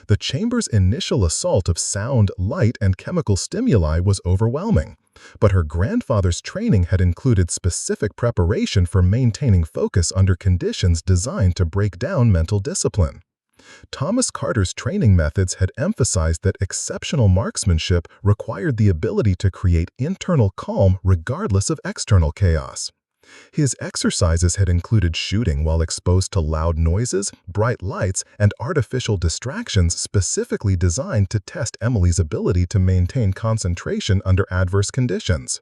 The chamber's initial assault of sound, light, and chemical stimuli was overwhelming, but her grandfather's training had included specific preparation for maintaining focus under conditions designed to break down mental discipline. Thomas Carter's training methods had emphasized that exceptional marksmanship required the ability to create internal calm regardless of external chaos. His exercises had included shooting while exposed to loud noises, bright lights, and artificial distractions specifically designed to test Emily's ability to maintain concentration under adverse conditions.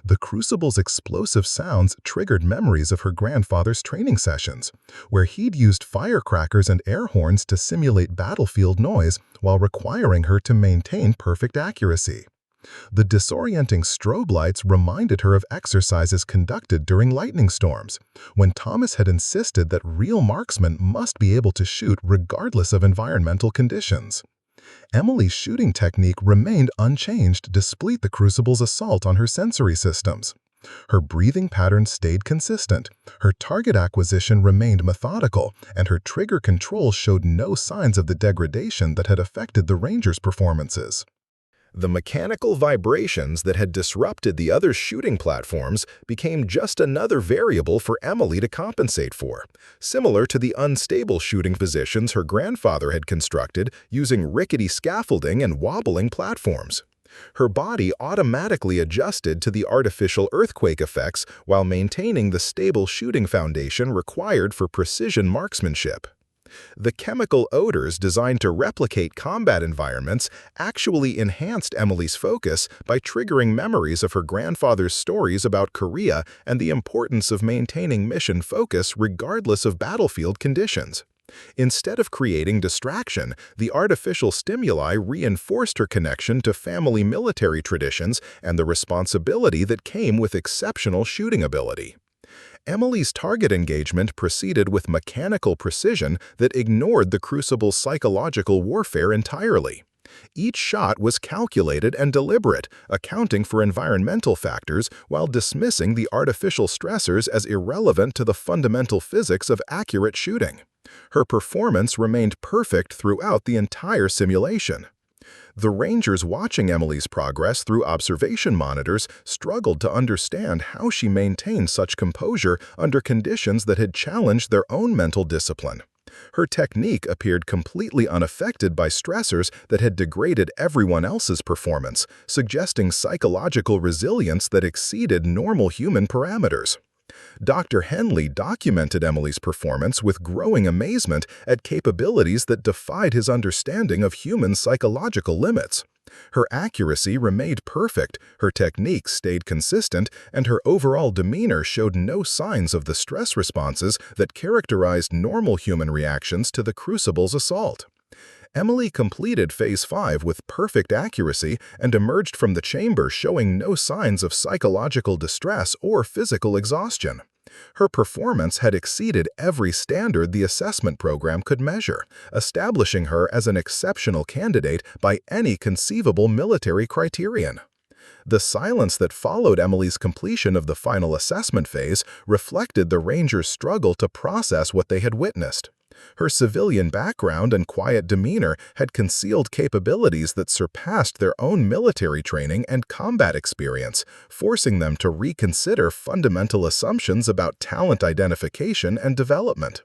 The crucible's explosive sounds triggered memories of her grandfather's training sessions, where he'd used firecrackers and air horns to simulate battlefield noise while requiring her to maintain perfect accuracy. The disorienting strobe lights reminded her of exercises conducted during lightning storms, when Thomas had insisted that real marksmen must be able to shoot regardless of environmental conditions. Emily's shooting technique remained unchanged despite the crucible's assault on her sensory systems. Her breathing patterns stayed consistent, her target acquisition remained methodical, and her trigger control showed no signs of the degradation that had affected the Rangers' performances. The mechanical vibrations that had disrupted the other shooting platforms became just another variable for Emily to compensate for, similar to the unstable shooting positions her grandfather had constructed using rickety scaffolding and wobbling platforms. Her body automatically adjusted to the artificial earthquake effects while maintaining the stable shooting foundation required for precision marksmanship. The chemical odors designed to replicate combat environments actually enhanced Emily's focus by triggering memories of her grandfather's stories about Korea and the importance of maintaining mission focus regardless of battlefield conditions. Instead of creating distraction, the artificial stimuli reinforced her connection to family military traditions and the responsibility that came with exceptional shooting ability. Emily's target engagement proceeded with mechanical precision that ignored the crucible's psychological warfare entirely. Each shot was calculated and deliberate, accounting for environmental factors while dismissing the artificial stressors as irrelevant to the fundamental physics of accurate shooting. Her performance remained perfect throughout the entire simulation. The Rangers watching Emily's progress through observation monitors struggled to understand how she maintained such composure under conditions that had challenged their own mental discipline. Her technique appeared completely unaffected by stressors that had degraded everyone else's performance, suggesting psychological resilience that exceeded normal human parameters. Dr. Henley documented Emily's performance with growing amazement at capabilities that defied his understanding of human psychological limits. Her accuracy remained perfect, her technique stayed consistent, and her overall demeanor showed no signs of the stress responses that characterized normal human reactions to the crucible's assault. Emily completed Phase 5 with perfect accuracy and emerged from the chamber showing no signs of psychological distress or physical exhaustion. Her performance had exceeded every standard the assessment program could measure, establishing her as an exceptional candidate by any conceivable military criterion. The silence that followed Emily's completion of the final assessment phase reflected the Rangers' struggle to process what they had witnessed. Her civilian background and quiet demeanor had concealed capabilities that surpassed their own military training and combat experience, forcing them to reconsider fundamental assumptions about talent identification and development.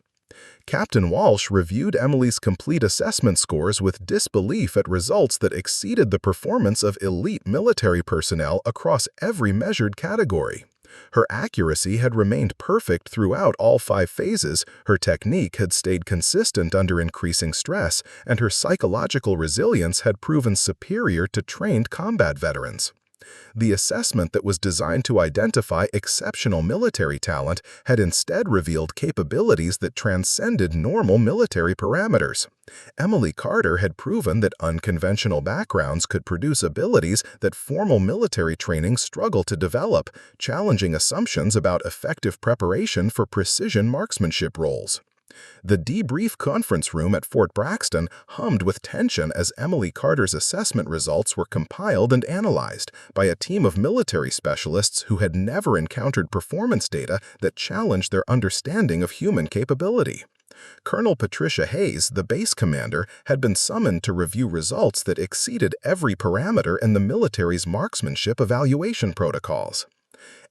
Captain Walsh reviewed Emily's complete assessment scores with disbelief at results that exceeded the performance of elite military personnel across every measured category. Her accuracy had remained perfect throughout all 5 phases, her technique had stayed consistent under increasing stress, and her psychological resilience had proven superior to trained combat veterans. The assessment that was designed to identify exceptional military talent had instead revealed capabilities that transcended normal military parameters. Emily Carter had proven that unconventional backgrounds could produce abilities that formal military training struggled to develop, challenging assumptions about effective preparation for precision marksmanship roles. The debrief conference room at Fort Braxton hummed with tension as Emily Carter's assessment results were compiled and analyzed by a team of military specialists who had never encountered performance data that challenged their understanding of human capability. Colonel Patricia Hayes, the base commander, had been summoned to review results that exceeded every parameter in the military's marksmanship evaluation protocols.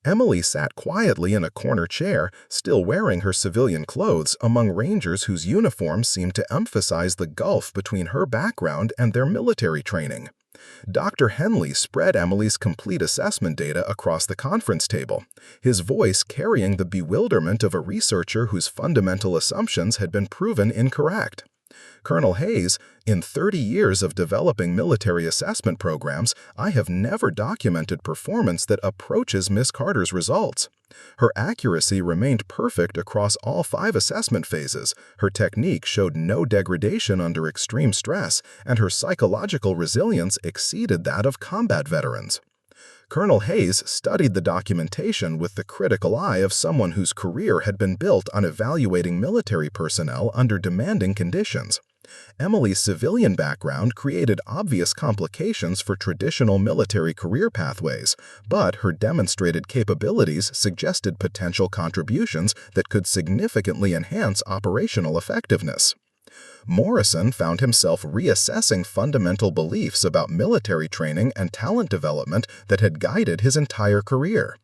Emily sat quietly in a corner chair, still wearing her civilian clothes, among Rangers whose uniforms seemed to emphasize the gulf between her background and their military training. Dr. Henley spread Emily's complete assessment data across the conference table, his voice carrying the bewilderment of a researcher whose fundamental assumptions had been proven incorrect. Colonel Hayes, in 30 years of developing military assessment programs, I have never documented performance that approaches Miss Carter's results. Her accuracy remained perfect across all 5 assessment phases, her technique showed no degradation under extreme stress, and her psychological resilience exceeded that of combat veterans. Colonel Hayes studied the documentation with the critical eye of someone whose career had been built on evaluating military personnel under demanding conditions. Emily's civilian background created obvious complications for traditional military career pathways, but her demonstrated capabilities suggested potential contributions that could significantly enhance operational effectiveness. Morrison found himself reassessing fundamental beliefs about military training and talent development that had guided his entire career.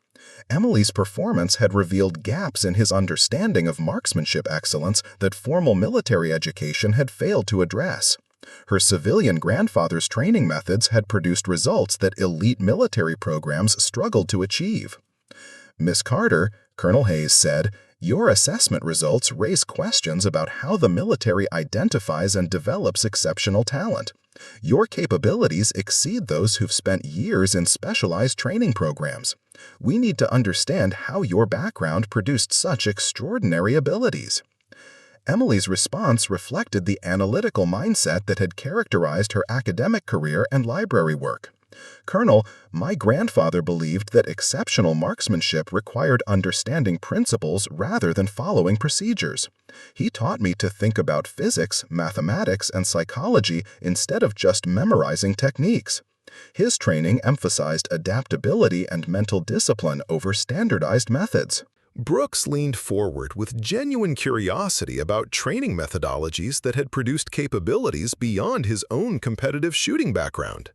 Emily's performance had revealed gaps in his understanding of marksmanship excellence that formal military education had failed to address. Her civilian grandfather's training methods had produced results that elite military programs struggled to achieve. Miss Carter, Colonel Hayes said, "Your assessment results raise questions about how the military identifies and develops exceptional talent. Your capabilities exceed those who've spent years in specialized training programs. We need to understand how your background produced such extraordinary abilities." Emily's response reflected the analytical mindset that had characterized her academic career and library work. "Colonel, my grandfather believed that exceptional marksmanship required understanding principles rather than following procedures. He taught me to think about physics, mathematics, and psychology instead of just memorizing techniques. His training emphasized adaptability and mental discipline over standardized methods." Brooks leaned forward with genuine curiosity about training methodologies that had produced capabilities beyond his own competitive shooting background.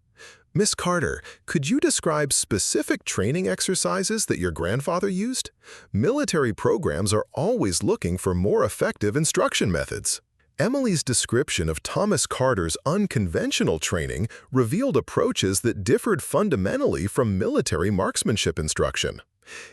Miss Carter, could you describe specific training exercises that your grandfather used? Military programs are always looking for more effective instruction methods. Emily's description of Thomas Carter's unconventional training revealed approaches that differed fundamentally from military marksmanship instruction.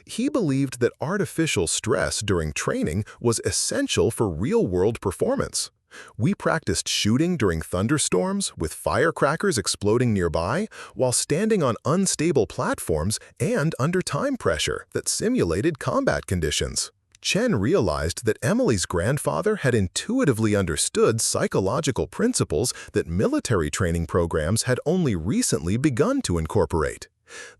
He believed that artificial stress during training was essential for real-world performance. We practiced shooting during thunderstorms, with firecrackers exploding nearby, while standing on unstable platforms and under time pressure that simulated combat conditions. Chen realized that Emily's grandfather had intuitively understood psychological principles that military training programs had only recently begun to incorporate.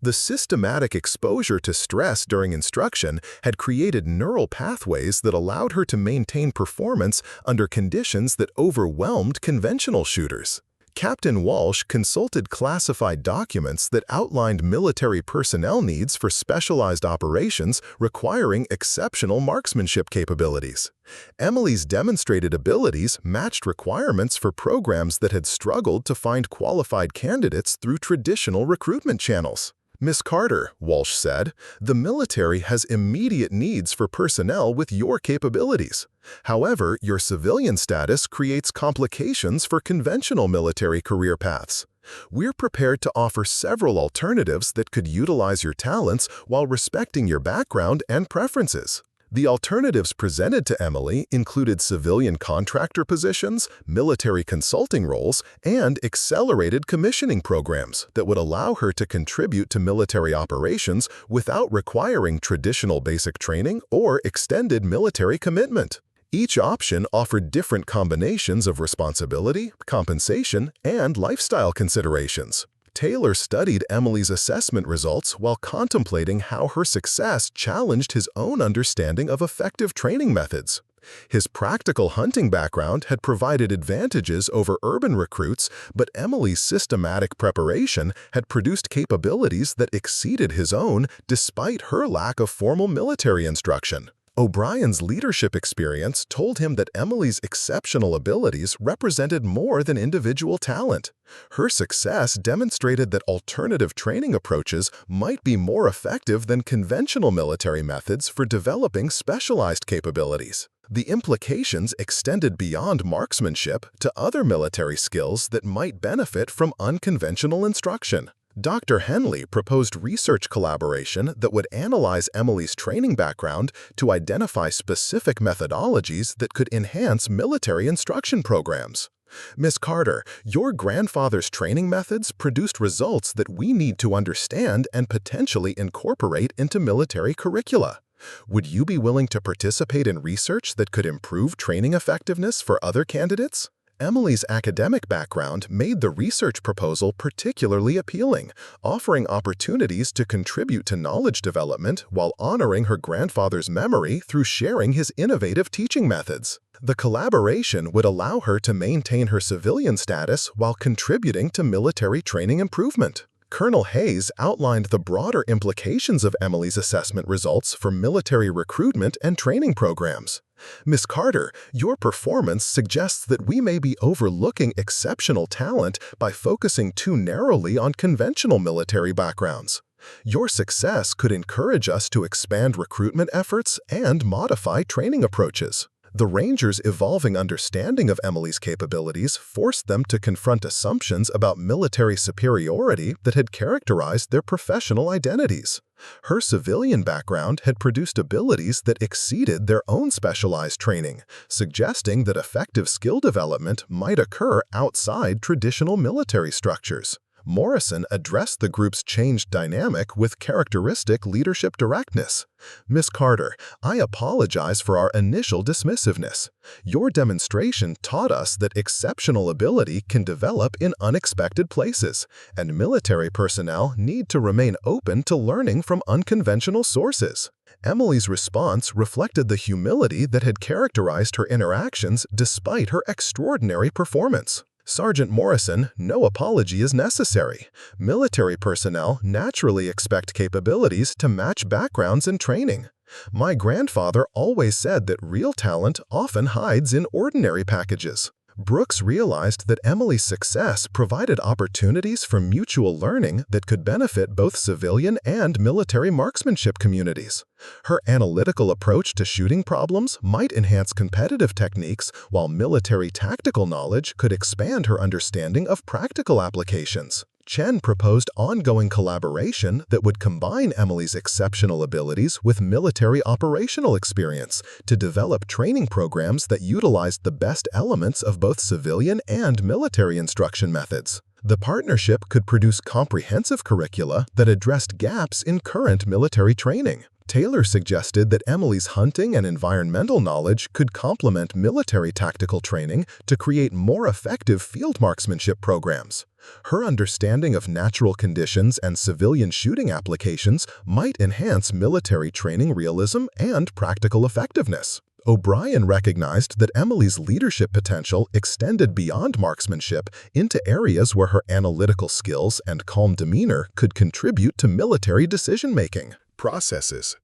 The systematic exposure to stress during instruction had created neural pathways that allowed her to maintain performance under conditions that overwhelmed conventional shooters. Captain Walsh consulted classified documents that outlined military personnel needs for specialized operations requiring exceptional marksmanship capabilities. Emily's demonstrated abilities matched requirements for programs that had struggled to find qualified candidates through traditional recruitment channels. Miss Carter, Walsh said, the military has immediate needs for personnel with your capabilities. However, your civilian status creates complications for conventional military career paths. We're prepared to offer several alternatives that could utilize your talents while respecting your background and preferences. The alternatives presented to Emily included civilian contractor positions, military consulting roles, and accelerated commissioning programs that would allow her to contribute to military operations without requiring traditional basic training or extended military commitment. Each option offered different combinations of responsibility, compensation, and lifestyle considerations. Taylor studied Emily's assessment results while contemplating how her success challenged his own understanding of effective training methods. His practical hunting background had provided advantages over urban recruits, but Emily's systematic preparation had produced capabilities that exceeded his own despite her lack of formal military instruction. O'Brien's leadership experience told him that Emily's exceptional abilities represented more than individual talent. Her success demonstrated that alternative training approaches might be more effective than conventional military methods for developing specialized capabilities. The implications extended beyond marksmanship to other military skills that might benefit from unconventional instruction. Dr. Henley proposed research collaboration that would analyze Emily's training background to identify specific methodologies that could enhance military instruction programs. Miss Carter, your grandfather's training methods produced results that we need to understand and potentially incorporate into military curricula. Would you be willing to participate in research that could improve training effectiveness for other candidates? Emily's academic background made the research proposal particularly appealing, offering opportunities to contribute to knowledge development while honoring her grandfather's memory through sharing his innovative teaching methods. The collaboration would allow her to maintain her civilian status while contributing to military training improvement. Colonel Hayes outlined the broader implications of Emily's assessment results for military recruitment and training programs. Miss Carter, your performance suggests that we may be overlooking exceptional talent by focusing too narrowly on conventional military backgrounds. Your success could encourage us to expand recruitment efforts and modify training approaches. The Rangers' evolving understanding of Emily's capabilities forced them to confront assumptions about military superiority that had characterized their professional identities. Her civilian background had produced abilities that exceeded their own specialized training, suggesting that effective skill development might occur outside traditional military structures. Morrison addressed the group's changed dynamic with characteristic leadership directness. Miss Carter, I apologize for our initial dismissiveness. Your demonstration taught us that exceptional ability can develop in unexpected places, and military personnel need to remain open to learning from unconventional sources. Emily's response reflected the humility that had characterized her interactions despite her extraordinary performance. Sergeant Morrison, no apology is necessary. Military personnel naturally expect capabilities to match backgrounds and training. My grandfather always said that real talent often hides in ordinary packages. Brooks realized that Emily's success provided opportunities for mutual learning that could benefit both civilian and military marksmanship communities. Her analytical approach to shooting problems might enhance competitive techniques, while military tactical knowledge could expand her understanding of practical applications. Chen proposed ongoing collaboration that would combine Emily's exceptional abilities with military operational experience to develop training programs that utilized the best elements of both civilian and military instruction methods. The partnership could produce comprehensive curricula that addressed gaps in current military training. Taylor suggested that Emily's hunting and environmental knowledge could complement military tactical training to create more effective field marksmanship programs. Her understanding of natural conditions and civilian shooting applications might enhance military training realism and practical effectiveness. O'Brien recognized that Emily's leadership potential extended beyond marksmanship into areas where her analytical skills and calm demeanor could contribute to military decision-making. Processes.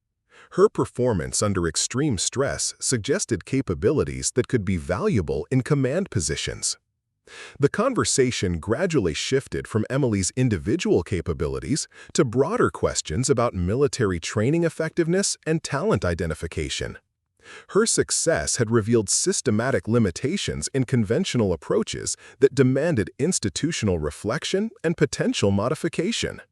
Her performance under extreme stress suggested capabilities that could be valuable in command positions. The conversation gradually shifted from Emily's individual capabilities to broader questions about military training effectiveness and talent identification. Her success had revealed systematic limitations in conventional approaches that demanded institutional reflection and potential modification.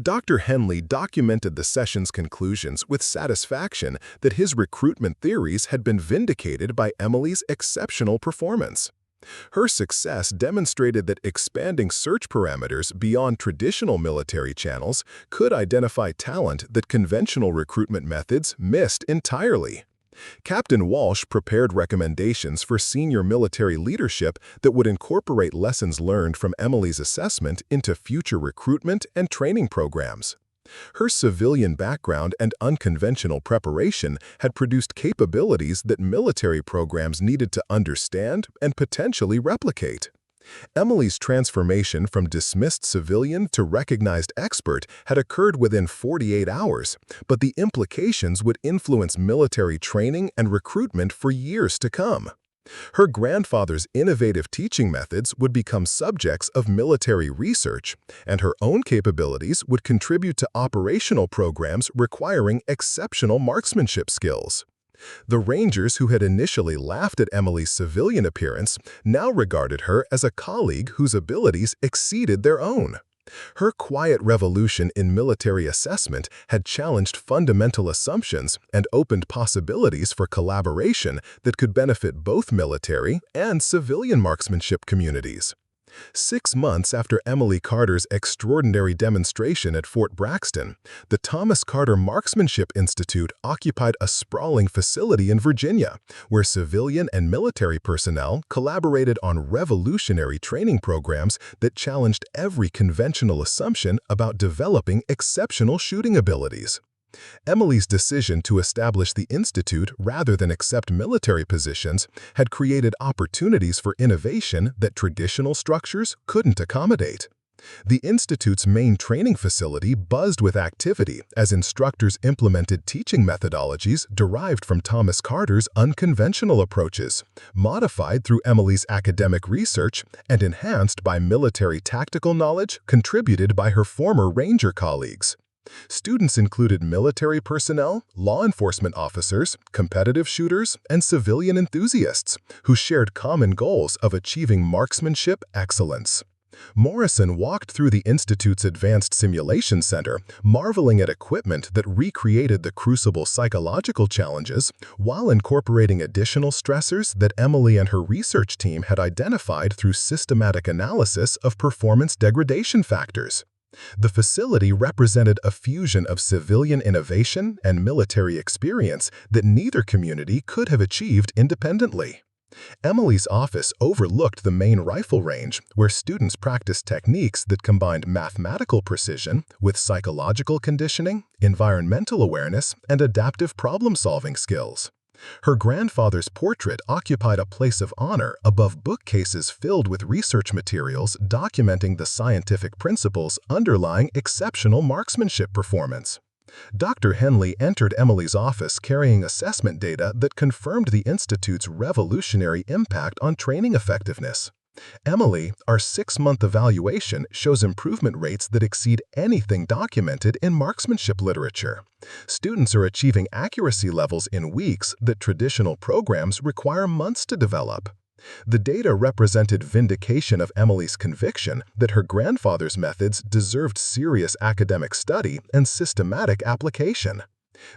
Dr. Henley documented the session's conclusions with satisfaction that his recruitment theories had been vindicated by Emily's exceptional performance. Her success demonstrated that expanding search parameters beyond traditional military channels could identify talent that conventional recruitment methods missed entirely. Captain Walsh prepared recommendations for senior military leadership that would incorporate lessons learned from Emily's assessment into future recruitment and training programs. Her civilian background and unconventional preparation had produced capabilities that military programs needed to understand and potentially replicate. Emily's transformation from dismissed civilian to recognized expert had occurred within 48 hours, but the implications would influence military training and recruitment for years to come. Her grandfather's innovative teaching methods would become subjects of military research, and her own capabilities would contribute to operational programs requiring exceptional marksmanship skills. The Rangers who had initially laughed at Emily's civilian appearance now regarded her as a colleague whose abilities exceeded their own. Her quiet revolution in military assessment had challenged fundamental assumptions and opened possibilities for collaboration that could benefit both military and civilian marksmanship communities. 6 months after Emily Carter's extraordinary demonstration at Fort Braxton, the Thomas Carter Marksmanship Institute occupied a sprawling facility in Virginia, where civilian and military personnel collaborated on revolutionary training programs that challenged every conventional assumption about developing exceptional shooting abilities. Emily's decision to establish the institute rather than accept military positions had created opportunities for innovation that traditional structures couldn't accommodate. The institute's main training facility buzzed with activity as instructors implemented teaching methodologies derived from Thomas Carter's unconventional approaches, modified through Emily's academic research and enhanced by military tactical knowledge contributed by her former Ranger colleagues. Students included military personnel, law enforcement officers, competitive shooters, and civilian enthusiasts who shared common goals of achieving marksmanship excellence. Morrison walked through the Institute's Advanced Simulation Center, marveling at equipment that recreated the Crucible's psychological challenges while incorporating additional stressors that Emily and her research team had identified through systematic analysis of performance degradation factors. The facility represented a fusion of civilian innovation and military experience that neither community could have achieved independently. Emily's office overlooked the main rifle range, where students practiced techniques that combined mathematical precision with psychological conditioning, environmental awareness, and adaptive problem-solving skills. Her grandfather's portrait occupied a place of honor above bookcases filled with research materials documenting the scientific principles underlying exceptional marksmanship performance. Dr. Henley entered Emily's office carrying assessment data that confirmed the Institute's revolutionary impact on training effectiveness. Emily, our 6-month evaluation shows improvement rates that exceed anything documented in marksmanship literature. Students are achieving accuracy levels in weeks that traditional programs require months to develop. The data represented vindication of Emily's conviction that her grandfather's methods deserved serious academic study and systematic application.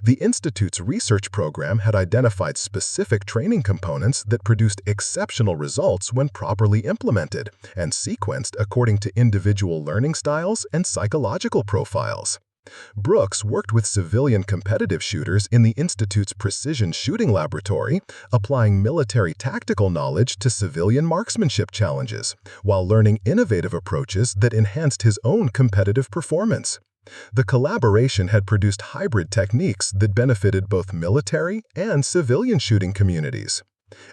The Institute's research program had identified specific training components that produced exceptional results when properly implemented and sequenced according to individual learning styles and psychological profiles. Brooks worked with civilian competitive shooters in the Institute's precision shooting laboratory, applying military tactical knowledge to civilian marksmanship challenges, while learning innovative approaches that enhanced his own competitive performance. The collaboration had produced hybrid techniques that benefited both military and civilian shooting communities.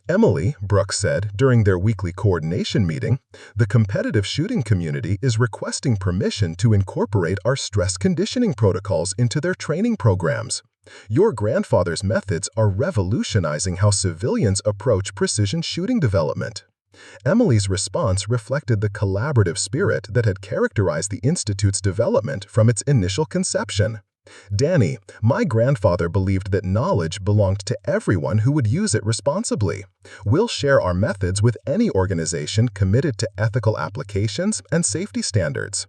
Emily, Brooks said during their weekly coordination meeting, the competitive shooting community is requesting permission to incorporate our stress conditioning protocols into their training programs. Your grandfather's methods are revolutionizing how civilians approach precision shooting development. Emily's response reflected the collaborative spirit that had characterized the Institute's development from its initial conception. Danny, my grandfather believed that knowledge belonged to everyone who would use it responsibly. We'll share our methods with any organization committed to ethical applications and safety standards.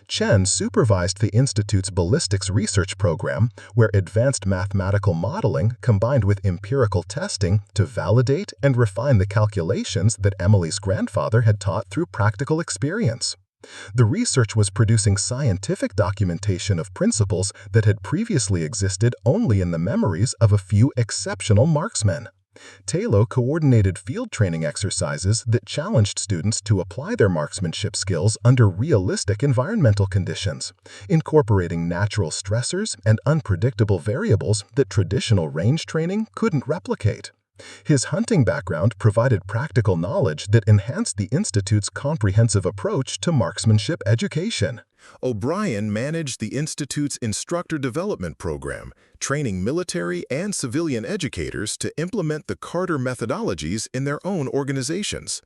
Chen supervised the Institute's ballistics research program, where advanced mathematical modeling combined with empirical testing to validate and refine the calculations that Emily's grandfather had taught through practical experience. The research was producing scientific documentation of principles that had previously existed only in the memories of a few exceptional marksmen. Taylor coordinated field training exercises that challenged students to apply their marksmanship skills under realistic environmental conditions, incorporating natural stressors and unpredictable variables that traditional range training couldn't replicate. His hunting background provided practical knowledge that enhanced the Institute's comprehensive approach to marksmanship education. O'Brien managed the Institute's instructor development program, training military and civilian educators to implement the Carter methodologies in their own organizations.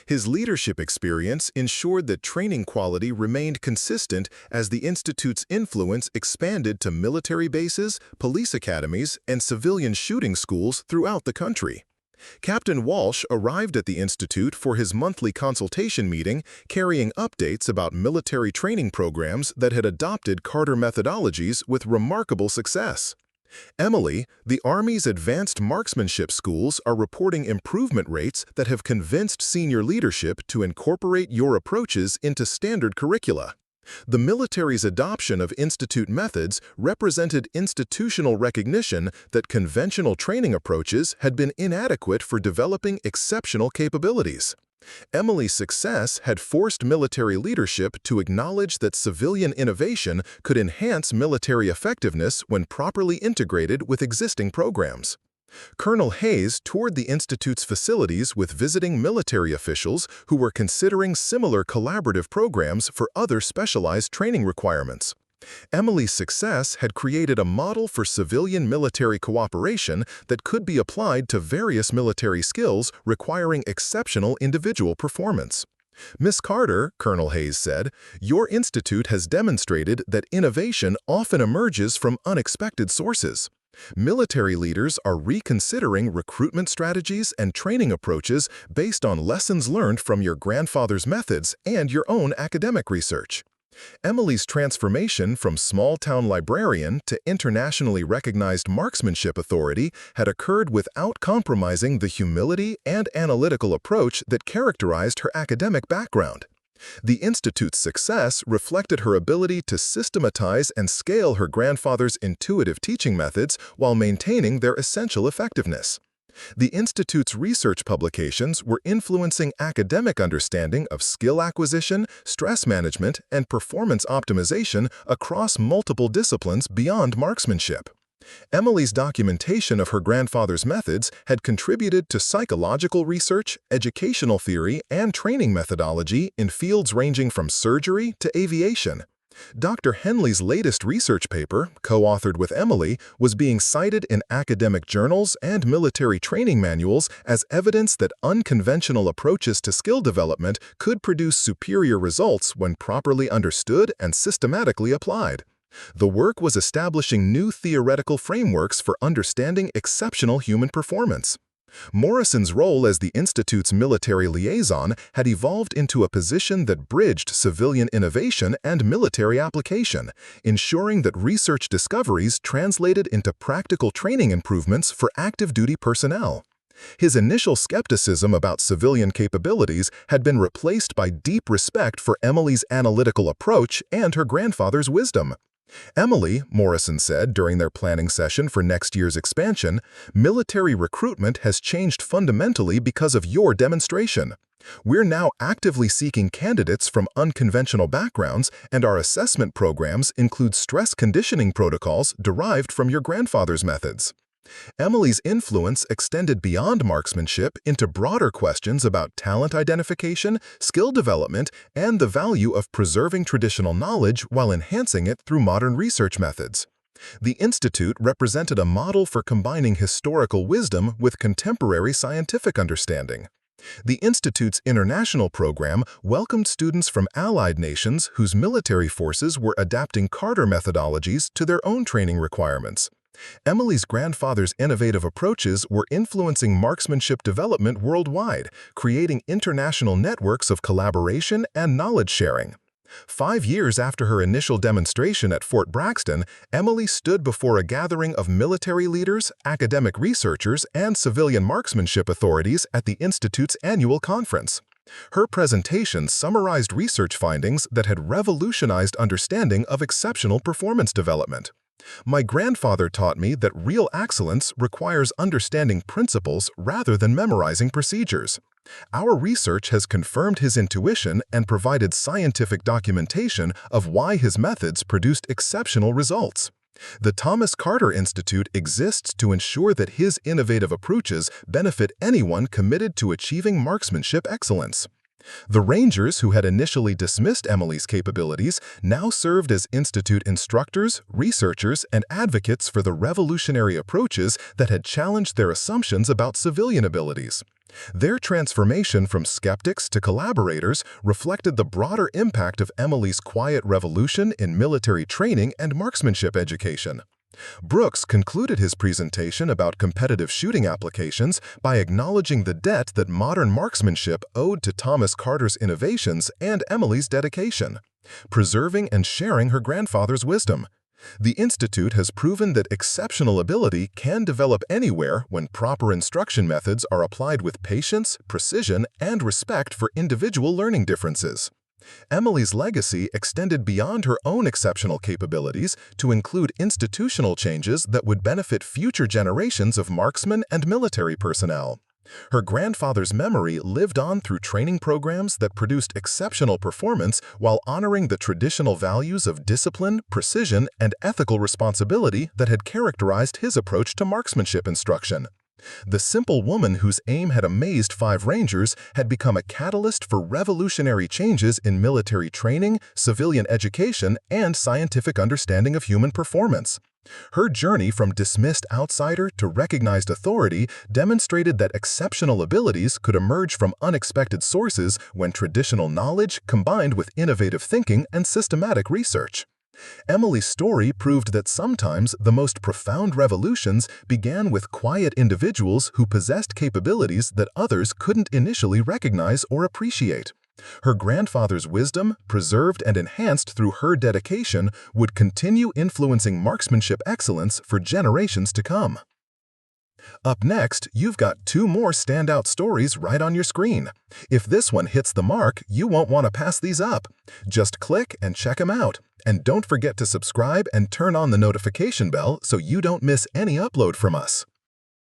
His leadership experience ensured that training quality remained consistent as the Institute's influence expanded to military bases, police academies, and civilian shooting schools throughout the country. Captain Walsh arrived at the Institute for his monthly consultation meeting, carrying updates about military training programs that had adopted Carter methodologies with remarkable success. Emily, the Army's advanced marksmanship schools are reporting improvement rates that have convinced senior leadership to incorporate your approaches into standard curricula. The military's adoption of Institute methods represented institutional recognition that conventional training approaches had been inadequate for developing exceptional capabilities. Emily's success had forced military leadership to acknowledge that civilian innovation could enhance military effectiveness when properly integrated with existing programs. Colonel Hayes toured the Institute's facilities with visiting military officials who were considering similar collaborative programs for other specialized training requirements. Emily's success had created a model for civilian-military cooperation that could be applied to various military skills requiring exceptional individual performance. Miss Carter, Colonel Hayes said, your institute has demonstrated that innovation often emerges from unexpected sources. Military leaders are reconsidering recruitment strategies and training approaches based on lessons learned from your grandfather's methods and your own academic research. Emily's transformation from small-town librarian to internationally recognized marksmanship authority had occurred without compromising the humility and analytical approach that characterized her academic background. The Institute's success reflected her ability to systematize and scale her grandfather's intuitive teaching methods while maintaining their essential effectiveness. The Institute's research publications were influencing academic understanding of skill acquisition, stress management, and performance optimization across multiple disciplines beyond marksmanship. Emily's documentation of her grandfather's methods had contributed to psychological research, educational theory, and training methodology in fields ranging from surgery to aviation. Dr. Henley's latest research paper, co-authored with Emily, was being cited in academic journals and military training manuals as evidence that unconventional approaches to skill development could produce superior results when properly understood and systematically applied. The work was establishing new theoretical frameworks for understanding exceptional human performance. Morrison's role as the Institute's military liaison had evolved into a position that bridged civilian innovation and military application, ensuring that research discoveries translated into practical training improvements for active duty personnel. His initial skepticism about civilian capabilities had been replaced by deep respect for Emily's analytical approach and her grandfather's wisdom. Emily, Morrison said during their planning session for next year's expansion, military recruitment has changed fundamentally because of your demonstration. We're now actively seeking candidates from unconventional backgrounds, and our assessment programs include stress conditioning protocols derived from your grandfather's methods. Emily's influence extended beyond marksmanship into broader questions about talent identification, skill development, and the value of preserving traditional knowledge while enhancing it through modern research methods. The Institute represented a model for combining historical wisdom with contemporary scientific understanding. The Institute's international program welcomed students from allied nations whose military forces were adapting Carter methodologies to their own training requirements. Emily's grandfather's innovative approaches were influencing marksmanship development worldwide, creating international networks of collaboration and knowledge sharing. 5 years after her initial demonstration at Fort Braxton, Emily stood before a gathering of military leaders, academic researchers, and civilian marksmanship authorities at the Institute's annual conference. Her presentation summarized research findings that had revolutionized understanding of exceptional performance development. My grandfather taught me that real excellence requires understanding principles rather than memorizing procedures. Our research has confirmed his intuition and provided scientific documentation of why his methods produced exceptional results. The Thomas Carter Institute exists to ensure that his innovative approaches benefit anyone committed to achieving marksmanship excellence. The Rangers who had initially dismissed Emily's capabilities now served as Institute instructors, researchers, and advocates for the revolutionary approaches that had challenged their assumptions about civilian abilities. Their transformation from skeptics to collaborators reflected the broader impact of Emily's quiet revolution in military training and marksmanship education. Brooks concluded his presentation about competitive shooting applications by acknowledging the debt that modern marksmanship owed to Thomas Carter's innovations and Emily's dedication, preserving and sharing her grandfather's wisdom. The Institute has proven that exceptional ability can develop anywhere when proper instruction methods are applied with patience, precision, and respect for individual learning differences. Emily's legacy extended beyond her own exceptional capabilities to include institutional changes that would benefit future generations of marksmen and military personnel. Her grandfather's memory lived on through training programs that produced exceptional performance while honoring the traditional values of discipline, precision, and ethical responsibility that had characterized his approach to marksmanship instruction. The simple woman whose aim had amazed 5 Rangers had become a catalyst for revolutionary changes in military training, civilian education, and scientific understanding of human performance. Her journey from dismissed outsider to recognized authority demonstrated that exceptional abilities could emerge from unexpected sources when traditional knowledge combined with innovative thinking and systematic research. Emily's story proved that sometimes the most profound revolutions began with quiet individuals who possessed capabilities that others couldn't initially recognize or appreciate. Her grandfather's wisdom, preserved and enhanced through her dedication, would continue influencing marksmanship excellence for generations to come. Up next, you've got 2 more standout stories right on your screen. If this one hits the mark, you won't want to pass these up. Just click and check them out. And don't forget to subscribe and turn on the notification bell so you don't miss any upload from us.